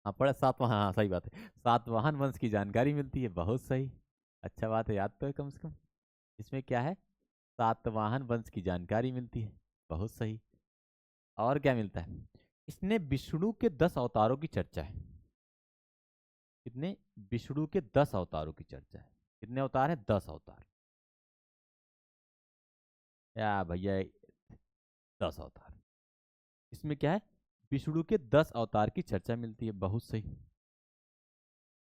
हाँ पढ़ा, सातवाहन, हाँ सही बात है, सातवाहन वंश की जानकारी मिलती है, बहुत सही। अच्छा बात है, याद तो है कम से कम। इसमें क्या है? सातवाहन वंश की जानकारी मिलती है, बहुत सही। और क्या मिलता है? इसने विष्णु के 10 अवतारों की चर्चा है। कितने? विष्णु के 10 अवतारों की चर्चा है। कितने अवतार है? 10 अवतार। या भैया 10 अवतार। इसमें क्या है? विष्णु के 10 अवतार की चर्चा मिलती है, बहुत सही।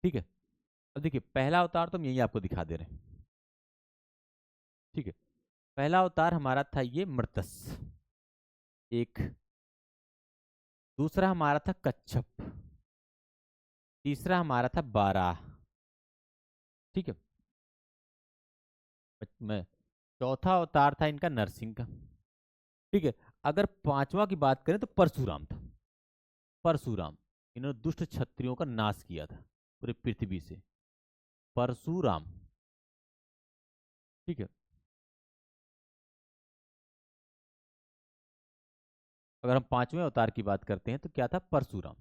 ठीक है, अब देखिए पहला अवतार तो हम यही आपको दिखा दे रहे हैं। ठीक है, पहला अवतार हमारा था ये मृतस, एक। दूसरा हमारा था कच्छप। तीसरा हमारा था बाराह। ठीक है, में चौथा अवतार था इनका नरसिंह का। ठीक है, अगर पांचवा की बात करें तो परशुराम था। परशुराम, इन्होंने दुष्ट क्षत्रियों का नाश किया था पूरे पृथ्वी से। परशुराम। ठीक है, अगर हम पांचवें अवतार की बात करते हैं तो क्या था? परशुराम।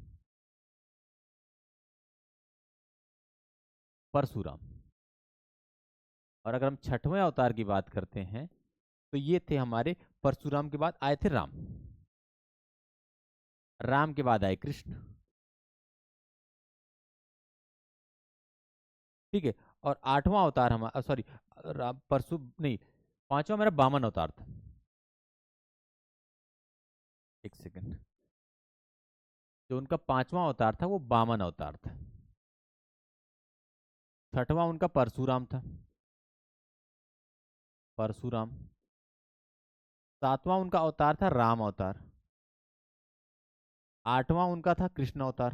परशुराम। और अगर हम छठवें अवतार की बात करते हैं तो ये थे हमारे, परशुराम के बाद आए थे राम। राम के बाद आए कृष्ण। ठीक है, और आठवां अवतार हमारा, सॉरी, राम परशु नहीं, पांचवा मेरा वामन अवतार था। एक सेकंड, जो उनका पांचवा अवतार था वो वामन अवतार था। छठवां उनका परशुराम था। परशुराम। सातवां उनका अवतार था राम अवतार। आठवां उनका था कृष्ण अवतार।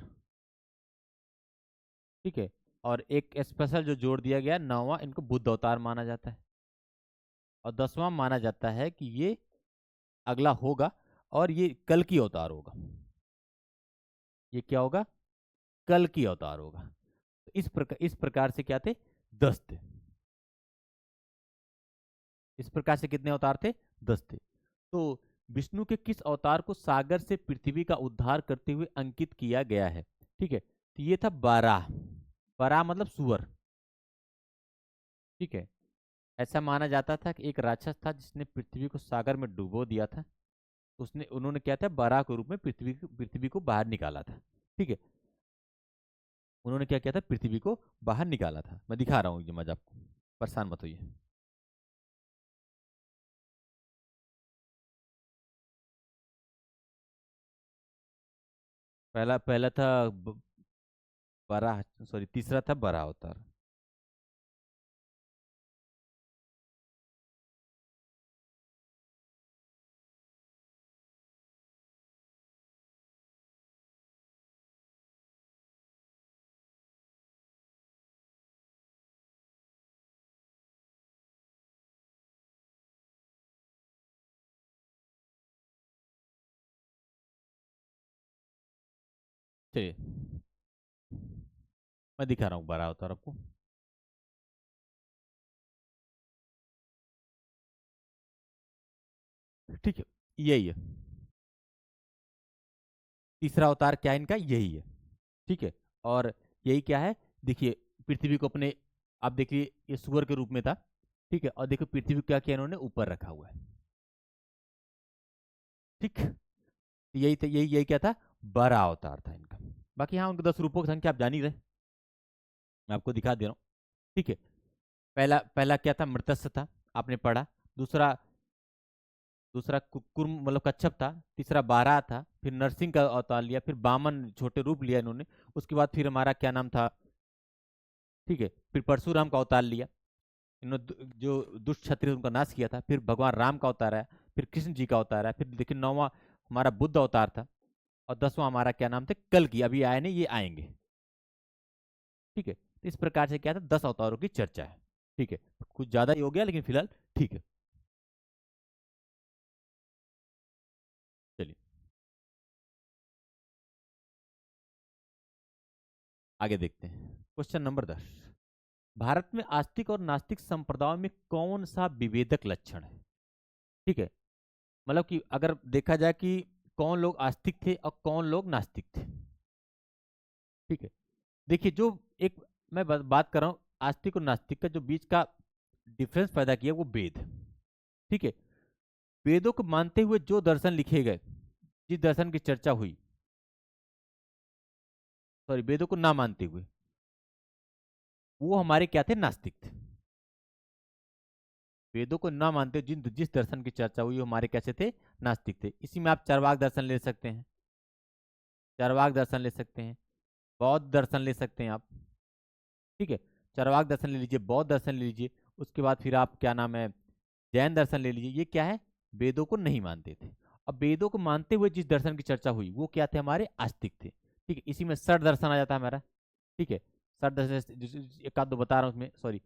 ठीक है, और एक स्पेशल जो जोड़ दिया गया, नौवां, इनको बुद्ध अवतार माना जाता है। और 10वां माना जाता है कि ये अगला होगा, और ये कल की अवतार होगा। ये क्या होगा? कल की अवतार होगा। तो इस प्रकार से क्या थे? 10 थे। इस प्रकार से कितने अवतार थे? 10 थे। तो विष्णु के किस अवतार को सागर से पृथ्वी का उद्धार करते हुए अंकित किया गया है? ठीक है, तो ये था बाराह। बाराह मतलब सुअर। ठीक है, ऐसा माना जाता था कि एक राक्षस था जिसने पृथ्वी को सागर में डुबो दिया था। उसने उन्होंने क्या था, बाराह के रूप में पृथ्वी को बाहर निकाला था। ठीक है, उन्होंने क्या किया था, पृथ्वी को बाहर निकाला था। मैं दिखा रहा हूँ ये मजा आपको, परेशान मत होइए। पहला पहला था बारह, सॉरी तीसरा था बराह अवतार। चलिए, मैं दिखा रहा हूँ बराह अवतार आपको। ठीक है, यही है। तीसरा अवतार क्या है इनका? यही है। ठीक है। और यही क्या है, देखिए पृथ्वी को अपने, आप देखिए ये सुअर के रूप में था, ठीक है, और देखो पृथ्वी को क्या किया इन्होंने, ऊपर रखा हुआ है। ठीक, यही यही क्या था, बड़ा अवतार था इनका। बाकी हाँ, उनके 10 रूपों की संख्या आप जान ही रहे, मैं आपको दिखा दे रहा हूँ। ठीक है, पहला पहला क्या था, मृत्स्य था, आपने पढ़ा। दूसरा, दूसरा कुकुर मतलब कच्छप था। तीसरा बारह था, फिर नरसिंह का अवतार लिया, फिर बामन छोटे रूप लिया इन्होंने। उसके बाद फिर हमारा क्या नाम था, ठीक है, फिर परशुराम का अवतार लिया, इन्होंने जो दुष्ट क्षत्रिय उनका नाश किया था। फिर भगवान राम का अवतार है, फिर कृष्ण जी का अवतार है, फिर देखिए नौवां हमारा बुद्ध अवतार था, और 10वां हमारा क्या नाम था, कल की, अभी आए नहीं, ये आएंगे। ठीक है, तो इस प्रकार से क्या था, 10 अवतारों की चर्चा है। ठीक है, कुछ ज्यादा ही हो गया लेकिन फिलहाल ठीक है। चलिए आगे देखते हैं, क्वेश्चन नंबर 10। भारत में आस्तिक और नास्तिक संप्रदायों में कौन सा विभेदक लक्षण है। ठीक है, मतलब कि अगर देखा जाए कि कौन लोग आस्तिक थे और कौन लोग नास्तिक थे। ठीक है, देखिए जो एक मैं बात कर रहा हूं, आस्तिक और नास्तिक का जो बीच का डिफरेंस पैदा किया वो वेद। ठीक है, वेदों को मानते हुए जो दर्शन लिखे गए, जिस दर्शन की चर्चा हुई, सॉरी वेदों को ना मानते हुए, वो हमारे क्या थे, नास्तिक थे। वेदों को ना मानते हुए जिन जिस दर्शन की चर्चा हुई वो हमारे कैसे थे, नास्तिक थे। इसी में आप चार्वाक दर्शन ले सकते हैं, चार्वाक दर्शन ले सकते हैं, बौद्ध दर्शन ले सकते हैं आप। ठीक है, चार्वाक दर्शन ले लीजिए, बौद्ध दर्शन ले लीजिए, उसके बाद फिर आप क्या नाम है, जैन दर्शन ले लीजिए। ये क्या है, वेदों को नहीं मानते थे। अब वेदों को मानते हुए जिस दर्शन की चर्चा हुई वो क्या थे, हमारे आस्तिक थे। ठीक है, इसी में षड दर्शन आ जाता है हमारा। ठीक है, षड दर्शन एक आध दो बता रहा हूँ उसमें, सॉरी,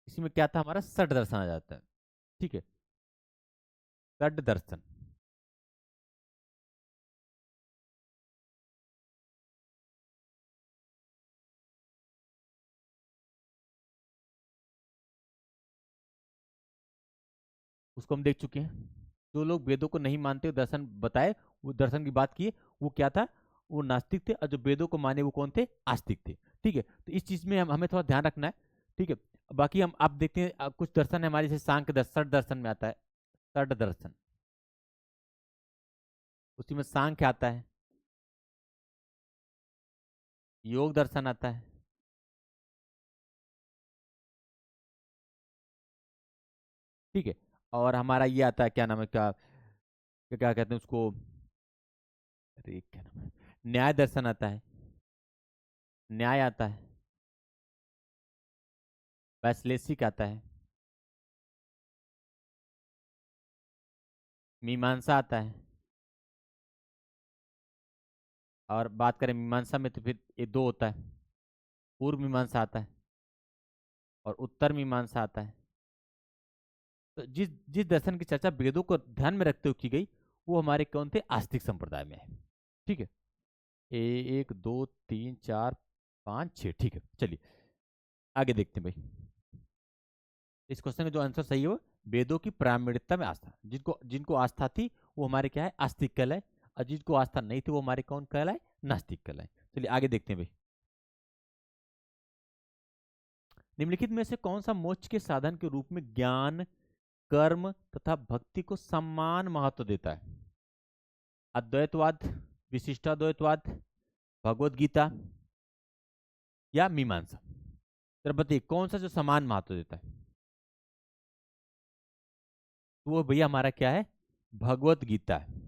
इसी में क्या था, हमारा षड दर्शन आ जाता है। ठीक है, षड दर्शन, उसको हम देख चुके हैं। जो लोग वेदों को नहीं मानते, दर्शन बताए, वो दर्शन की बात की, वो क्या था, वो नास्तिक थे। और जो वेदों को माने वो कौन थे, आस्तिक थे। ठीक है, तो इस चीज में हमें थोड़ा ध्यान रखना है। ठीक है, बाकी हम आप देखते हैं, कुछ दर्शन है हमारे, जैसे सांख्य दर्शन, दर्शन में आता है षड दर्शन, उसी में सांख्य आता है, योग दर्शन आता है। ठीक है, और हमारा ये आता है, क्या नाम है, क्या क्या क्या कहते हैं उसको, अरे क्या नाम है, न्याय दर्शन आता है, न्याय आता है, वैश्लेषिक आता है, मीमांसा आता है। और बात करें मीमांसा में तो फिर ये दो होता है, पूर्व मीमांसा आता है और उत्तर मीमांसा आता है। तो जिस जिस दर्शन की चर्चा वेदों को ध्यान में रखते हुए की गई, वो हमारे कौन थे, आस्तिक संप्रदाय में है। ठीक है, एक दो तीन चार पाँच छः, ठीक है, चलिए आगे देखते हैं भाई। इस क्वेश्चन का जो आंसर सही है वो, वेदों की प्रामाणिकता में आस्था, जिनको जिनको आस्था थी वो हमारे क्या है, आस्तिक कहलाए, और जिनको आस्था नहीं थी वो हमारे कौन कहलाए, नास्तिक कहलाए। चलिए आगे देखते हैं भाई। निम्नलिखित में से कौन सा मोक्ष के साधन के रूप में ज्ञान, कर्म तथा भक्ति को समान महत्व देता है। अद्वैतवाद, विशिष्टाद्वैतवाद, भगवत गीता या मीमांसा। जरा बताइए कौन सा जो समान महत्व देता है, तो वो भैया हमारा क्या है, भगवत गीता है।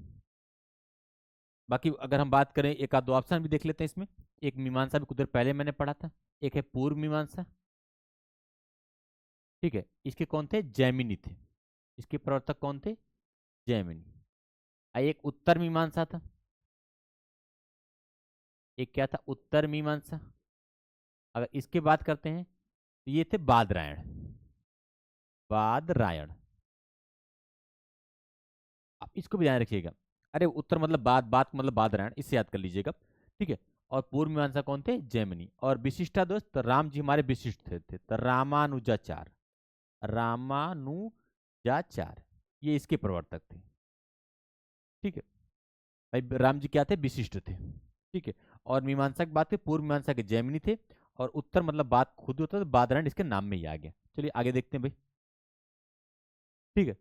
बाकी अगर हम बात करें, एक आध दो ऑप्शन भी देख लेते हैं इसमें। एक मीमांसा भी कुछ देर पहले मैंने पढ़ा था, एक है पूर्व मीमांसा। ठीक है, इसके कौन थे, जैमिनी थे, इसके प्रवर्तक कौन थे, जैमिनी। एक उत्तर मीमांसा था, एक क्या था, उत्तर मीमांसा। अगर इसके बात करते हैं तो ये थे बादरायण, बादरायण। आप इसको भी ध्यान रखिएगा, अरे उत्तर मतलब बाद, बात मतलब बादरायण, इससे याद कर लीजिएगा। ठीक है, और पूर्व मीमांसा कौन थे, जैमिनी। और विशिष्टाद्वैत तो राम जी हमारे विशिष्ट थे, तो रामानुजाचार, रामानुजाचार, ये इसके प्रवर्तक थे। ठीक है, भाई राम जी क्या थे, विशिष्ट थे। ठीक है। और मीमांसा की बात थे, पूर्व मीमांसा के जैमिनी थे। और उत्तर मतलब बात खुद होता है, तो बादरायण इसके नाम में ही आ गया। चलिए आगे देखते हैं भाई। ठीक है।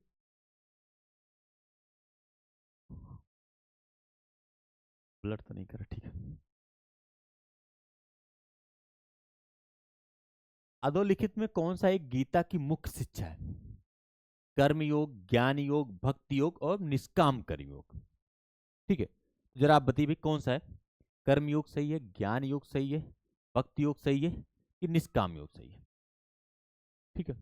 ब्लड तो नहीं कर रहा, ठीक है। अधोलिखित में कौन सा एक गीता की मुख्य शिक्षा है? कर्म योग, ज्ञान योग, भक्ति योग और निष्काम कर्म योग। ठीक है, जरा आप बताइए भाई कौन सा है? कर्म योग सही है, ज्ञान योग सही है, भक्ति योग सही है, कि निष्काम योग सही है? ठीक है।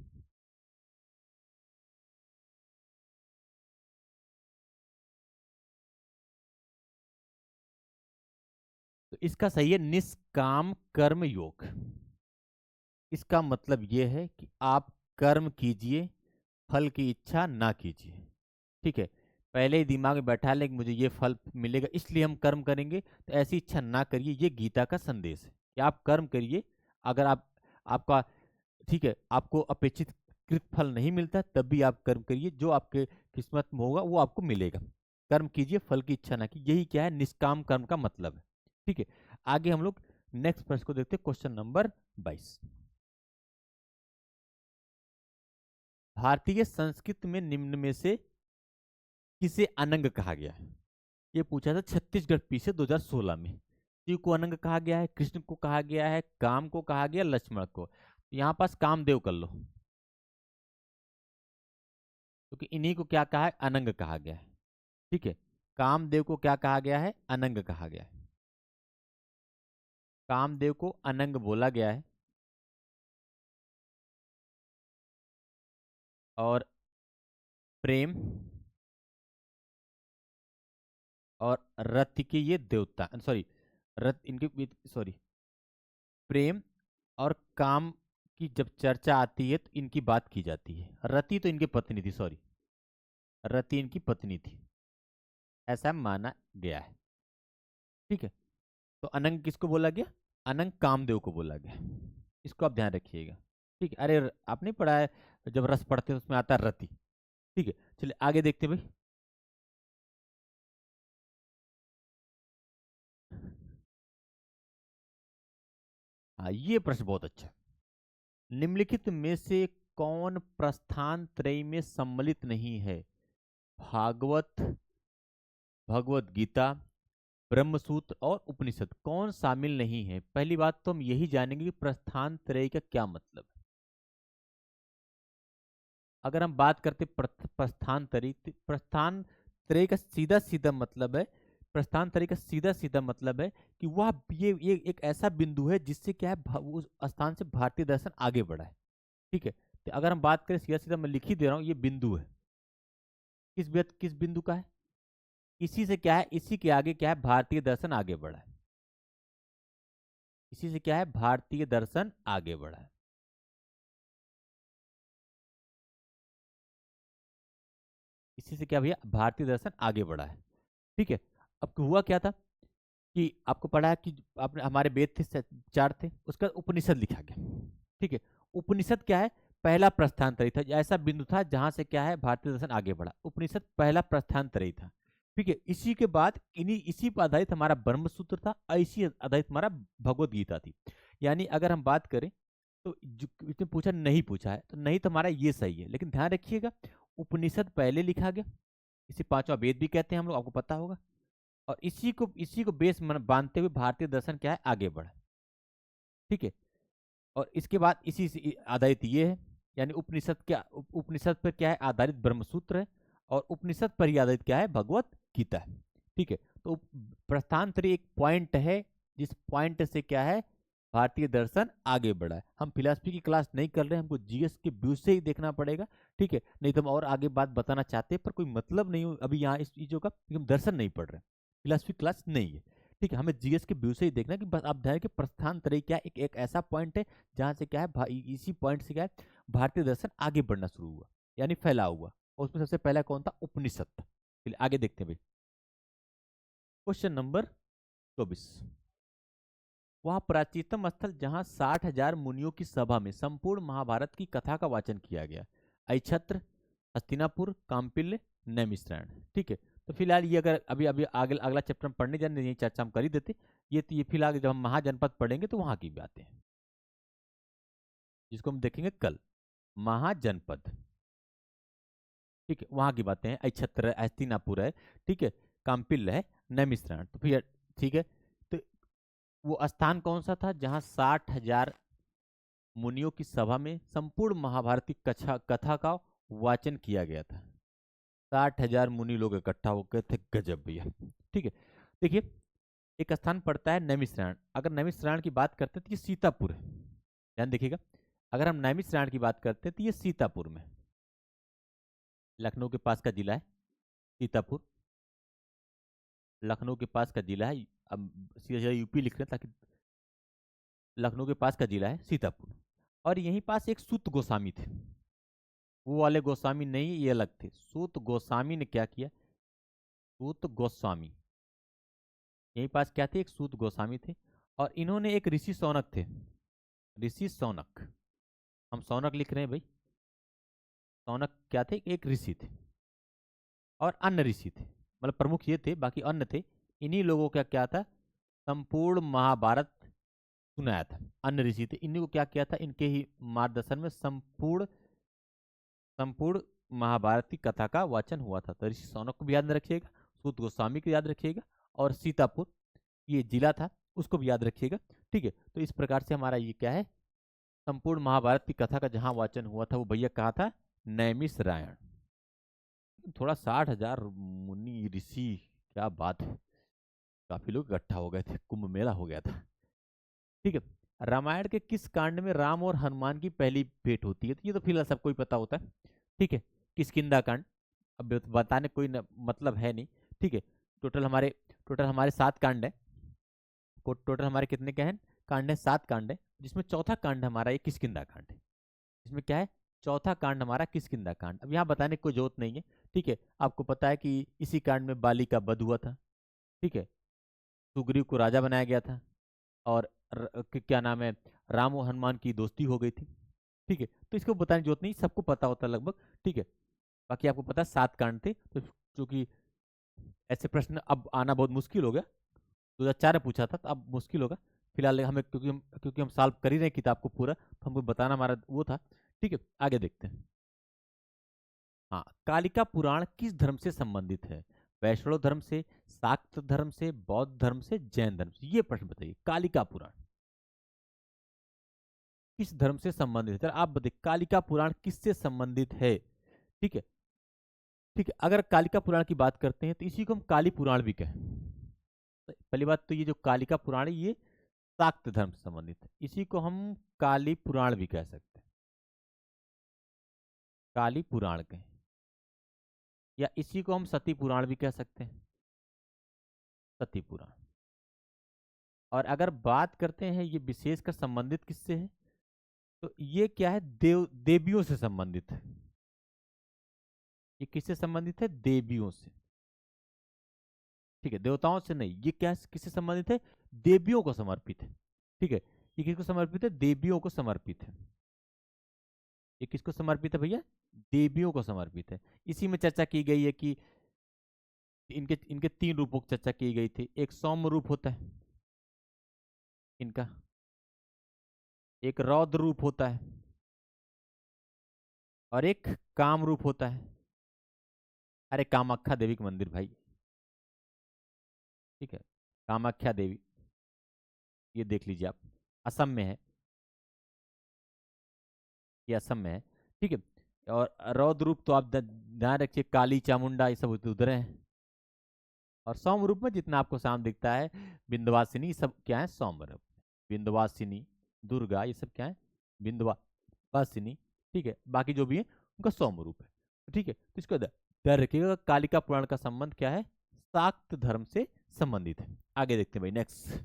तो इसका सही है निष्काम कर्म योग। इसका मतलब यह है कि आप कर्म कीजिए, फल की इच्छा ना कीजिए। ठीक है। पहले ही दिमाग में बैठा लें कि मुझे ये फल मिलेगा इसलिए हम कर्म करेंगे, तो ऐसी इच्छा ना करिए। ये गीता का संदेश है कि आप कर्म करिए। अगर आप आपका ठीक है, आपको अपेक्षित कृत फल नहीं मिलता तब भी आप कर्म करिए, जो आपके किस्मत में होगा वो आपको मिलेगा। कर्म कीजिए, फल की इच्छा ना कीजिए, यही क्या है निष्काम कर्म का मतलब है। ठीक है। आगे हम लोग नेक्स्ट प्रश्न को देखते हैं, क्वेश्चन नंबर 22। भारतीय संस्कृत में निम्न में से किसे अनंग कहा गया है? ये पूछा था छत्तीसगढ़ पीछे 2016 में। शिव को अनंग कहा गया है, कृष्ण को कहा गया है, काम को कहा गया, लक्ष्मण को। यहाँ पास कामदेव कर लो, क्योंकि इन्हीं को क्या कहा है, अनंग कहा गया है। ठीक है। कामदेव को क्या कहा गया है, अनंग कहा गया है। कामदेव को अनंग बोला गया है। और प्रेम और रति के ये देवता, सॉरी, रत इनके, सॉरी, प्रेम और काम की जब चर्चा आती है तो इनकी बात की जाती है। रति तो इनकी पत्नी थी, सॉरी, रति इनकी पत्नी थी, ऐसा माना गया है। ठीक है। तो अनंग किसको बोला गया? अनंग कामदेव को बोला गया। इसको आप ध्यान रखिएगा। ठीक है। अरे आप नहीं पढ़ा है, जब रस पढ़ते हैं उसमें आता है रति। ठीक है। चलिए आगे देखते हैं भाई। हाँ, ये प्रश्न बहुत अच्छा है। निम्नलिखित में से कौन प्रस्थान त्रय में सम्मिलित नहीं है? भागवत, भगवत गीता, ब्रह्मसूत्र और उपनिषद कौन शामिल नहीं है? पहली बात तो हम यही जानेंगे कि प्रस्थान त्रय का क्या मतलब है। अगर हम बात करते प्रस्थान त्रय, प्रस्थान त्रय का सीधा सीधा मतलब है, प्रस्थान त्रय का सीधा सीधा मतलब है कि वह ये एक ऐसा बिंदु है जिससे क्या है उस स्थान से भारतीय दर्शन आगे बढ़ा है। ठीक है। तो अगर हम बात करें सीधा सीधा, मैं लिख ही दे रहा हूँ, ये बिंदु है। किस बिंदु का है? इसी से क्या है, इसी के आगे क्या है, भारतीय दर्शन आगे बढ़ा है। इसी से क्या है, भारतीय दर्शन आगे बढ़ा है। इसी से क्या भैया, भारतीय दर्शन आगे बढ़ा है। ठीक है। अब हुआ क्या था कि आपको पढ़ा है कि आपने, हमारे वेद थे चार थे, उसका उपनिषद लिखा गया। ठीक है। उपनिषद क्या है, पहला प्रस्थान त्रयी था, ऐसा बिंदु था जहां से क्या है भारतीय दर्शन आगे बढ़ा। उपनिषद पहला प्रस्थान त्रयी था। ठीक है। इसी के बाद इन्हीं इसी पर आधारित हमारा ब्रह्मसूत्र था, और इसी आधारित हमारा भगवत गीता थी। यानी अगर हम बात करें तो इसने पूछा, नहीं पूछा है, तो नहीं तो हमारा ये सही है। लेकिन ध्यान रखिएगा, उपनिषद पहले लिखा गया, इसे पांचवा वेद भी कहते हैं हम लोग, आपको पता होगा। और इसी को बेस बांधते हुए भारतीय दर्शन क्या है, आगे बढ़ा। ठीक है। और इसके बाद इसी से आधारित ये है, यानी उपनिषद क्या, उपनिषद पर क्या है आधारित, ब्रह्मसूत्र है। और उपनिषद पर ही आधारित क्या है, भगवत गीता है। ठीक है। तो प्रस्थान त्रय एक पॉइंट है, जिस पॉइंट से क्या है, भारतीय दर्शन आगे बढ़ा है। हम फिलॉसफी की क्लास नहीं कर रहे हैं, हमको जीएस के व्यू से ही देखना पड़ेगा। ठीक है। नहीं तो हम और आगे बात बताना चाहते हैं, पर कोई मतलब नहीं हो अभी यहाँ इस चीजों का, क्योंकि हम दर्शन नहीं पढ़ रहे हैं, फिलॉसफी क्लास नहीं है। ठीक है। हमें जीएस के व्यू से ही देखना है कि बस आप ध्यान, कि प्रस्थान त्रय क्या है, एक ऐसा पॉइंट है जहां से क्या है, इसी पॉइंट से क्या है, भारतीय दर्शन आगे बढ़ना शुरू हुआ, यानी फैला हुआ। और उसमें सबसे पहला कौन था, उपनिषद। चलिए आगे देखते हैं भाई। Question number 24। वह प्राचीनतम स्थल जहां 60,000 मुनियों की सभा में संपूर्ण महाभारत की कथा का वाचन किया गया? अक्षत्र, हस्तिनापुर, काम्पिल्य, नैमिषारण्य। ठीक है। तो फिलहाल ये अगर अभी अभी आगे अगला चैप्टर हम पढ़ने जाने, ये चर्चा हम कर ही देते। ये तो ये फिलहाल जब हम महाजनपद पढ़ेंगे तो वहां की बातें हैं, जिसको हम देखेंगे कल, महाजनपद। ठीक है, वहां की बातें हैं। अक्षत्र है, हस्तिनापुर है, ठीक है, काम्पिल है, नैमिषारण्य। तो फिर ठीक है, तो वो स्थान कौन सा था जहां 60,000 मुनियों की सभा में संपूर्ण महाभारती कथा कथा का वाचन किया गया था। 60,000 मुनि लोग इकट्ठा हो गए थे, गजब भैया। ठीक है, देखिए एक स्थान पड़ता है नैमिषारण्य। अगर नैमिषारण्य की बात करते हैं तो ये सीतापुर है, ध्यान देखिएगा। अगर हम नैमिषारण्य की बात करते हैं तो ये सीतापुर में, लखनऊ के पास का जिला है सीतापुर, लखनऊ के पास का जिला है। अब सीधा यूपी लिख रहे हैं ताकि लखनऊ के पास का जिला है सीतापुर। और यहीं पास एक सूत गोस्वामी थे, वो वाले गोस्वामी नहीं, ये अलग थे। सूत गोस्वामी ने क्या किया, सूत गोस्वामी यहीं पास क्या थे, एक सूत गोस्वामी थे। और इन्होंने एक ऋषि सौनक थे, ऋषि सौनक, हम सौनक लिख रहे हैं भाई। सौनक क्या थे, एक ऋषि थे। और अन्य ऋषि थे, मतलब प्रमुख ये थे, बाकी अन्य थे। इन्हीं लोगों का क्या था, संपूर्ण महाभारत सुनाया था। अन्य ऋषि थे, इन्हीं को क्या किया था, इनके ही मार्गदर्शन में संपूर्ण संपूर्ण महाभारत की कथा का वाचन हुआ था। तो ऋषि सौनक को भी याद रखिएगा, सूत गोस्वामी को याद रखिएगा, और सीतापुर ये जिला था उसको भी याद रखिएगा। ठीक है, तो इस प्रकार से हमारा ये क्या है, संपूर्ण महाभारत की कथा का जहां वाचन हुआ था वो भैया कहा था, नैमिषारण्य। थोड़ा 60,000 मुनि ऋषि, क्या बात है, काफी लोग इकट्ठा हो गए थे, कुंभ मेला हो गया था। ठीक है, रामायण के किस कांड में राम और हनुमान की पहली भेंट होती है, तो ये तो फिलहाल सबको ही पता होता है। ठीक है, किष्किंधा कांड, अब बताने कोई मतलब है नहीं। ठीक है, टोटल हमारे 7 कांड है। टोटल हमारे कितने क्या हैं, कांड है, 7 कांड है, जिसमें चौथा कांड हमारा ये किष्किंधा कांड है। इसमें क्या है, चौथा कांड हमारा किष्किंधा कांड। अब यहाँ बताने की कोई जरूरत नहीं है। ठीक है, आपको पता है कि इसी कांड में बाली का वध हुआ था। ठीक है, सुग्रीव को राजा बनाया गया था, और क्या नाम है, राम और हनुमान की दोस्ती हो गई थी। ठीक है, तो इसको बताने की जरूरत नहीं, सबको पता होता है लगभग। ठीक है, बाकी आपको पता है 7 कांड थे। तो क्योंकि ऐसे प्रश्न अब आना बहुत मुश्किल हो गया, 2004 में पूछा था तो अब मुश्किल होगा। फिलहाल हमें क्योंकि हम सॉल्व कर ही रहे हैं किताब को पूरा, तो हमको बताना हमारा वो था। ठीक है, आगे देखते हैं। हाँ, कालिका पुराण किस धर्म से संबंधित है, वैष्णव धर्म से, शाक्त धर्म से, बौद्ध धर्म से, जैन धर्म से, ये प्रश्न बताइए। कालिका पुराण किस धर्म से संबंधित है, जरा आप बताइए, कालिका पुराण किससे संबंधित है। ठीक है, ठीक है, अगर कालिका पुराण की बात करते हैं तो इसी को हम काली पुराण भी कहें। पहली बात तो ये जो कालिका पुराण है ये शाक्त धर्म से संबंधित है, इसी को हम काली पुराण भी कह सकते हैं, काली पुराण कहें, या इसी को हम सती पुराण भी कह सकते हैं, सती पुराण। और अगर बात करते हैं ये विशेषकर संबंधित किससे है, तो ये क्या है, देवियों से संबंधित है। ये किससे संबंधित है, देवियों से। ठीक है, देवताओं से नहीं, ये क्या किससे संबंधित है, देवियों को समर्पित है। ठीक है, ये किसको समर्पित है, देवियों को समर्पित है। ये किसको समर्पित है भैया, देवियों को समर्पित है। इसी में चर्चा की गई है कि इनके इनके 3 रूपों की चर्चा की गई थी। एक सौम्य रूप होता है इनका, एक रौद्र रूप होता है, और एक काम रूप होता है। अरे कामाख्या देवी का मंदिर भाई, ठीक है, कामाख्या देवी, ये देख लीजिए आप, असम में है, ये असम में है। ठीक है, और रौद्र रूप तो आप ध्यान रखिए, काली चामुंडा ये सब उधर है। और सौम्य रूप में जितना आपको सामने दिखता है, विंध्यवासिनी, सब क्या है, सौम्य रूप। विंध्यवासिनी, दुर्गा, ये सब क्या है, विंध्यवासिनी। ठीक है, बाकी जो भी है उनका सौम्य रूप है। ठीक है, तो इसको ध्यान रखिएगा, कालिका पुराण का संबंध क्या है, शाक्त धर्म से संबंधित है। आगे देखते हैं भाई, नेक्स्ट।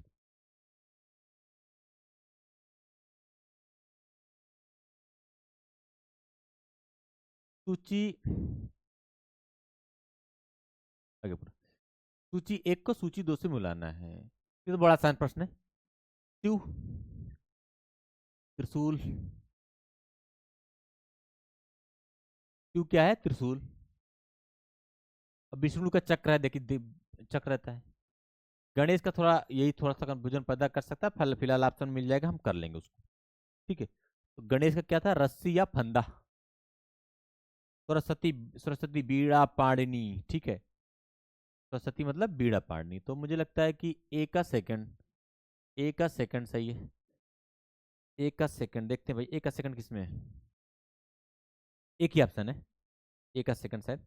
सूची, आगे पूरा, सूची 1 को सूची 2 से मिलाना है, ये तो बड़ा आसान प्रश्न है। शिव, त्रिशूल, शिव क्या है, त्रिशूल, अब विष्णु का चक्र है, देखिए चक्र रहता है। गणेश का थोड़ा यही थोड़ा सा कंफ्यूजन पैदा कर सकता है, फिलहाल ऑप्शन मिल जाएगा, हम कर लेंगे उसको। ठीक है, तो गणेश का क्या था, रस्सी या फंदा। सरस्वती, सरस्वती बीड़ा पाणिनी, ठीक है, सरस्वती मतलब बीड़ा पाणिनी। तो मुझे लगता है कि ए का सेकंड, ए का सेकंड सही है। ए का सेकंड देखते हैं भाई, ए का सेकंड किसमें है, एक ही ऑप्शन है, ए का सेकंड शायद,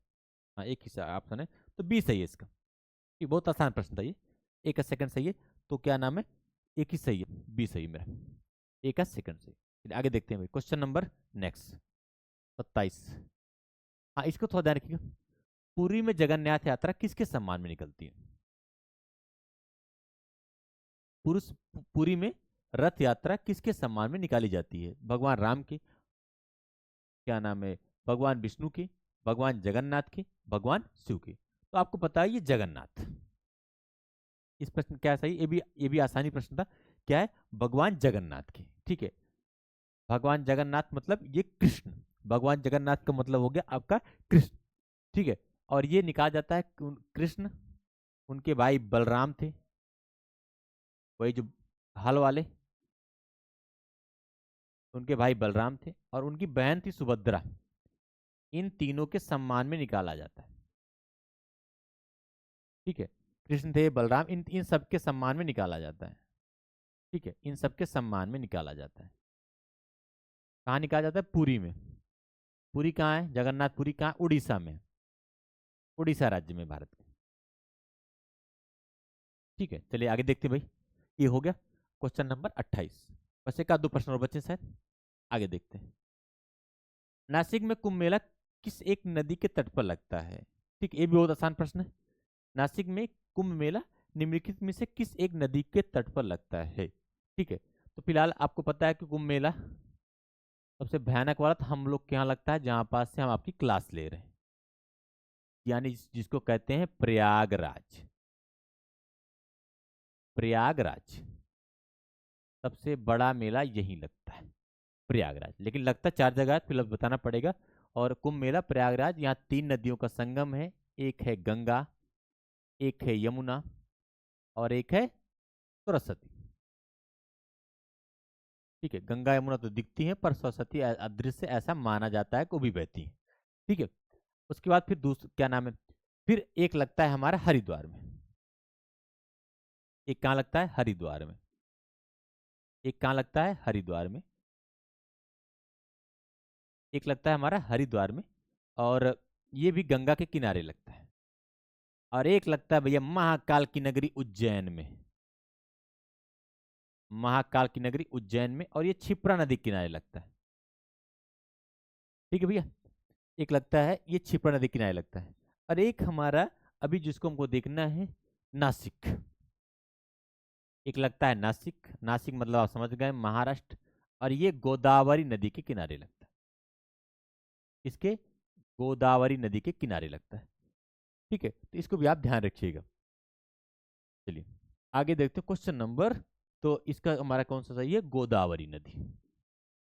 हाँ एक ही ऑप्शन है, तो बी सही है इसका। ये बहुत आसान प्रश्न था ये, ए का सेकंड सही है, तो क्या नाम है, एक ही सही है, बी सही है मेरा, ए का सेकंड सही। चलिए आगे देखते हैं भाई, क्वेश्चन नंबर नेक्स्ट 27। हाँ इसको थोड़ा ध्यान रखिएगा, पुरी में जगन्नाथ यात्रा किसके सम्मान में निकलती है। पुरुष, पुरी में रथ यात्रा किसके सम्मान में निकाली जाती है, भगवान राम के, क्या नाम है, भगवान विष्णु के, भगवान जगन्नाथ के, भगवान शिव के। तो आपको पता है ये जगन्नाथ, इस प्रश्न क्या है सही, ये भी आसानी प्रश्न था, क्या है, भगवान जगन्नाथ के, ठीक है। भगवान जगन्नाथ मतलब ये कृष्ण, भगवान जगन्नाथ का मतलब हो गया आपका कृष्ण, ठीक है। और ये निकाला जाता है कृष्ण, उनके भाई बलराम थे, वही जो हल वाले, उनके भाई बलराम थे, और उनकी बहन थी सुभद्रा। इन तीनों के सम्मान में निकाला जाता है, ठीक है। कृष्ण थे, बलराम, इन इन सबके सम्मान में निकाला जाता है, ठीक है, इन सबके सम्मान में निकाला जाता है। कहाँ निकाला जाता है, पुरी में। पुरी कहाँ है, जगन्नाथपुरी कहाँ, उड़ीसा में, उड़ीसा राज्य में, भारत के, ठीक है। चलिए आगे देखते हैं भाई, ये हो गया क्वेश्चन नंबर 28। बस एक आध दो प्रश्न और बचे शायद, आगे देखते हैं। नासिक में कुंभ मेला किस एक नदी के तट पर लगता है, ठीक, ये भी बहुत आसान प्रश्न है। नासिक में कुंभ मेला निम्नलिखित में से किस एक नदी के तट पर लगता है, ठीक है। तो फिलहाल आपको पता है कि कुंभ मेला सबसे भयानक वाला तो हम लोग के यहाँ लगता है, जहाँ पास से हम आपकी क्लास ले रहे हैं, यानी जिसको कहते हैं प्रयागराज, प्रयागराज सबसे बड़ा मेला यही लगता है, प्रयागराज। लेकिन लगता चार जगह है, फिर बताना पड़ेगा। और कुंभ मेला प्रयागराज, यहाँ तीन नदियों का संगम है, एक है गंगा, एक है यमुना, और एक है सरस्वती, ठीक है। गंगा यमुना तो दिखती है, पर सरस्वती अदृश्य ऐसा माना जाता है कि वो भी बहती है, ठीक है। उसके बाद फिर दूसरा क्या नाम है, फिर एक लगता है हमारा हरिद्वार में, एक कहाँ लगता है, हरिद्वार में, एक कहाँ लगता है, हरिद्वार में, एक लगता है हमारा हरिद्वार में, और ये भी गंगा के किनारे लगता है। और एक लगता है भैया महाकाल की नगरी उज्जैन में, महाकाल की नगरी उज्जैन में, और ये क्षिप्रा नदी के किनारे लगता है, ठीक है भैया। एक लगता है ये क्षिप्रा नदी किनारे लगता है, और एक हमारा अभी जिसको हमको देखना है, नासिक, एक लगता है नासिक, नासिक मतलब आप समझ गए महाराष्ट्र, और ये गोदावरी नदी के किनारे लगता है, इसके गोदावरी नदी के किनारे लगता है, ठीक है। तो इसको भी आप ध्यान रखिएगा। चलिए आगे देखते हैं क्वेश्चन नंबर, तो इसका हमारा कौन सा सही है, गोदावरी नदी,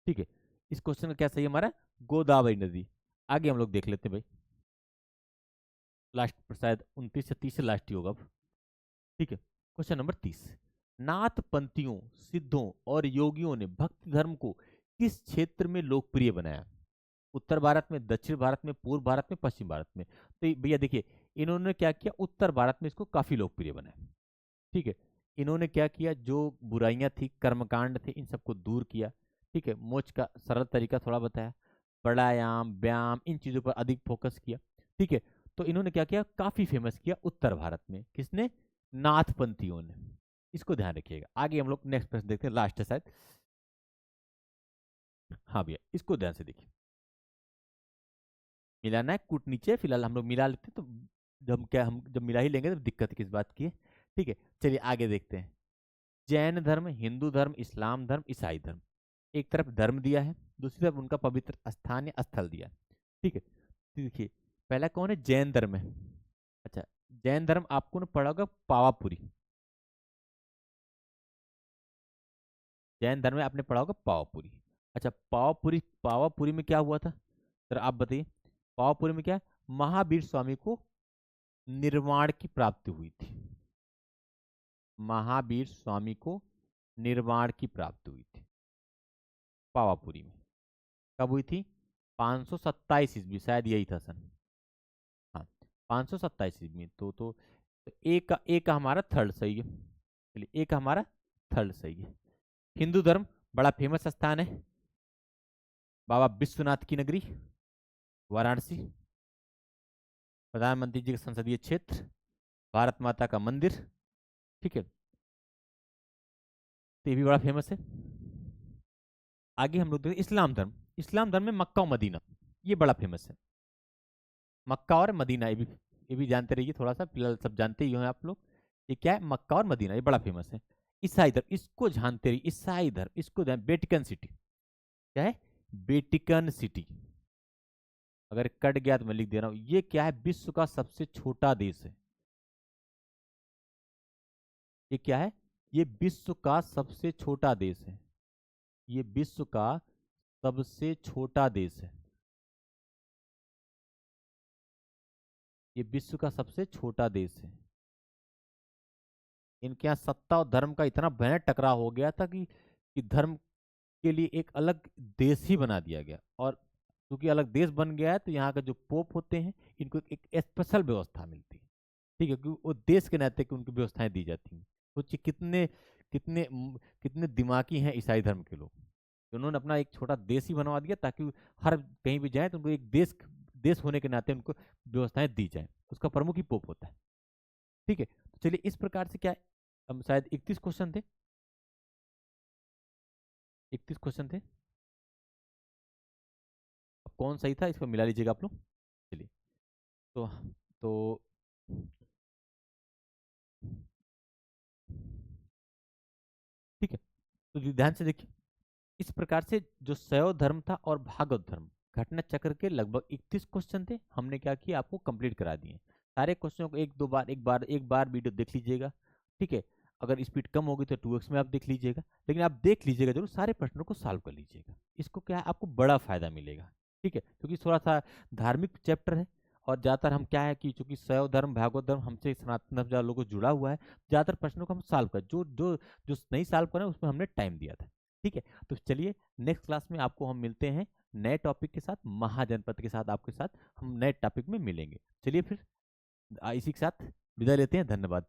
ठीक है। इस क्वेश्चन का क्या सही है हमारा, गोदावरी नदी। आगे हम लोग देख लेते हैं भाई, लास्ट शायद 29 या 30 से लास्ट ही होगा अब, ठीक है। क्वेश्चन नंबर 30, नाथ पंथियों, सिद्धों और योगियों ने भक्ति धर्म को किस क्षेत्र में लोकप्रिय बनाया, उत्तर भारत में, दक्षिण भारत में, पूर्व भारत में, पश्चिम भारत में। तो भैया देखिए, इन्होंने क्या किया, उत्तर भारत में इसको काफी लोकप्रिय बनाया, ठीक है। इन्होंने क्या किया, जो बुराइयां थी, कर्मकांड थे, इन सबको दूर किया, ठीक है। मोक्ष का सरल तरीका थोड़ा बताया, प्राणायाम व्यायाम इन चीजों पर अधिक फोकस किया, ठीक है। तो इन्होंने क्या किया, काफी फेमस किया उत्तर भारत में, किसने, नाथपंथियों ने। इसको ध्यान रखिएगा। आगे हम लोग नेक्स्ट प्रश्न देखते हैं, लास्ट है शायद, हाँ भैया इसको ध्यान से देखिए, मिलाना है कूट नीचे, फिलहाल हम लोग मिला लेते हैं, तो जब क्या हम जब मिला ही लेंगे तो दिक्कत किस बात की है, ठीक है। चलिए आगे देखते हैं, जैन धर्म, हिंदू धर्म, इस्लाम धर्म, ईसाई धर्म, एक तरफ धर्म दिया है, दूसरी तरफ उनका पवित्र स्थान या स्थल दिया है, ठीक है। तो देखिए पहला कौन है, जैन धर्म है, अच्छा। जैन धर्म आपको ना पढ़ा होगा पावापुरी, जैन धर्म में आपने पढ़ा होगा पावापुरी, अच्छा। पावापुरी, पावापुरी में क्या हुआ था, सर आप बताइए, पावापुरी में क्या है? महावीर स्वामी को निर्वाण की प्राप्ति हुई थी? महावीर स्वामी को निर्वाण की प्राप्ति हुई थी पावापुरी में। कब हुई थी? 527 ईस्वी, शायद यही था सन। हाँ, 527 ईस्वी में। तो एक हमारा थर्ड सही है। चलिए, एक हमारा थर्ड सही है। हिंदू धर्म बड़ा फेमस स्थान है, बाबा विश्वनाथ की नगरी वाराणसी, प्रधानमंत्री जी का संसदीय क्षेत्र, भारत माता का मंदिर, ठीक है, तो ये भी बड़ा फेमस है। आगे हम लोग देखते इस्लाम धर्म। इस्लाम धर्म में मक्का और मदीना ये बड़ा फेमस है। मक्का और मदीना ये भी जानते रहिए थोड़ा सा, फिलहाल सब जानते ही हो आप लोग। ये क्या है? मक्का और मदीना, ये बड़ा फेमस है। ईसाई धर्म, इसको जानते रहिए, ईसाई धर्म, इसको वेटिकन सिटी। क्या है? Vatican city. अगर कट गया तो मैं लिख दे रहा हूं। ये क्या है? विश्व का सबसे छोटा देश है। ये क्या है? ये विश्व का सबसे छोटा देश है। ये विश्व का सबसे छोटा देश है। ये विश्व का सबसे छोटा देश है। इनके यहाँ सत्ता और धर्म का इतना भयानक टकराव हो गया था कि धर्म के लिए एक अलग देश ही बना दिया गया। और क्योंकि अलग देश बन गया है तो यहाँ का जो पोप होते हैं इनको एक स्पेशल व्यवस्था मिलती है। ठीक है, क्योंकि वो देश के नाते की उनको व्यवस्थाएं दी जाती हैं। सोचिए कितने कितने कितने दिमागी हैं ईसाई धर्म के लोग। उन्होंने अपना एक छोटा देश ही बनवा दिया ताकि हर कहीं भी जाए तो उनको एक देश देश होने के नाते उनको व्यवस्थाएं दी जाए। उसका प्रमुख ही पोप होता है। ठीक है, तो चलिए इस प्रकार से क्या है, हम शायद 31 क्वेश्चन थे। 31 क्वेश्चन थे। अब कौन सही था इसको मिला लीजिएगा आप लोग। चलिए, तो तो ठीक है, तो ध्यान से देखिए। इस प्रकार से जो शैव धर्म था और भागवत धर्म, घटना चक्र के लगभग 31 क्वेश्चन थे। हमने क्या किया, आपको कंप्लीट करा दिए। सारे क्वेश्चनों को एक दो बार एक बार वीडियो देख लीजिएगा। ठीक है, अगर स्पीड कम होगी तो 2x में आप देख लीजिएगा, लेकिन आप देख लीजिएगा जरूर, सारे प्रश्नों को सॉल्व कर लीजिएगा। इसको क्या है, आपको बड़ा फायदा मिलेगा। ठीक है, क्योंकि थोड़ा सा धार्मिक चैप्टर है और ज्यादातर हम क्या है कि चूंकि शैव धर्म भागवत धर्म हमसे सनातन धर्म ज्यादा लोगों को जुड़ा हुआ है, ज्यादातर प्रश्नों को हम सॉल्व कर जो जो जो नहीं सॉल्व करें उसमें हमने टाइम दिया था। ठीक है, तो चलिए नेक्स्ट क्लास में आपको हम मिलते हैं नए टॉपिक के साथ, महाजनपद के साथ आपके साथ हम नए टॉपिक में मिलेंगे। चलिए फिर इसी के साथ विदा लेते हैं। धन्यवाद।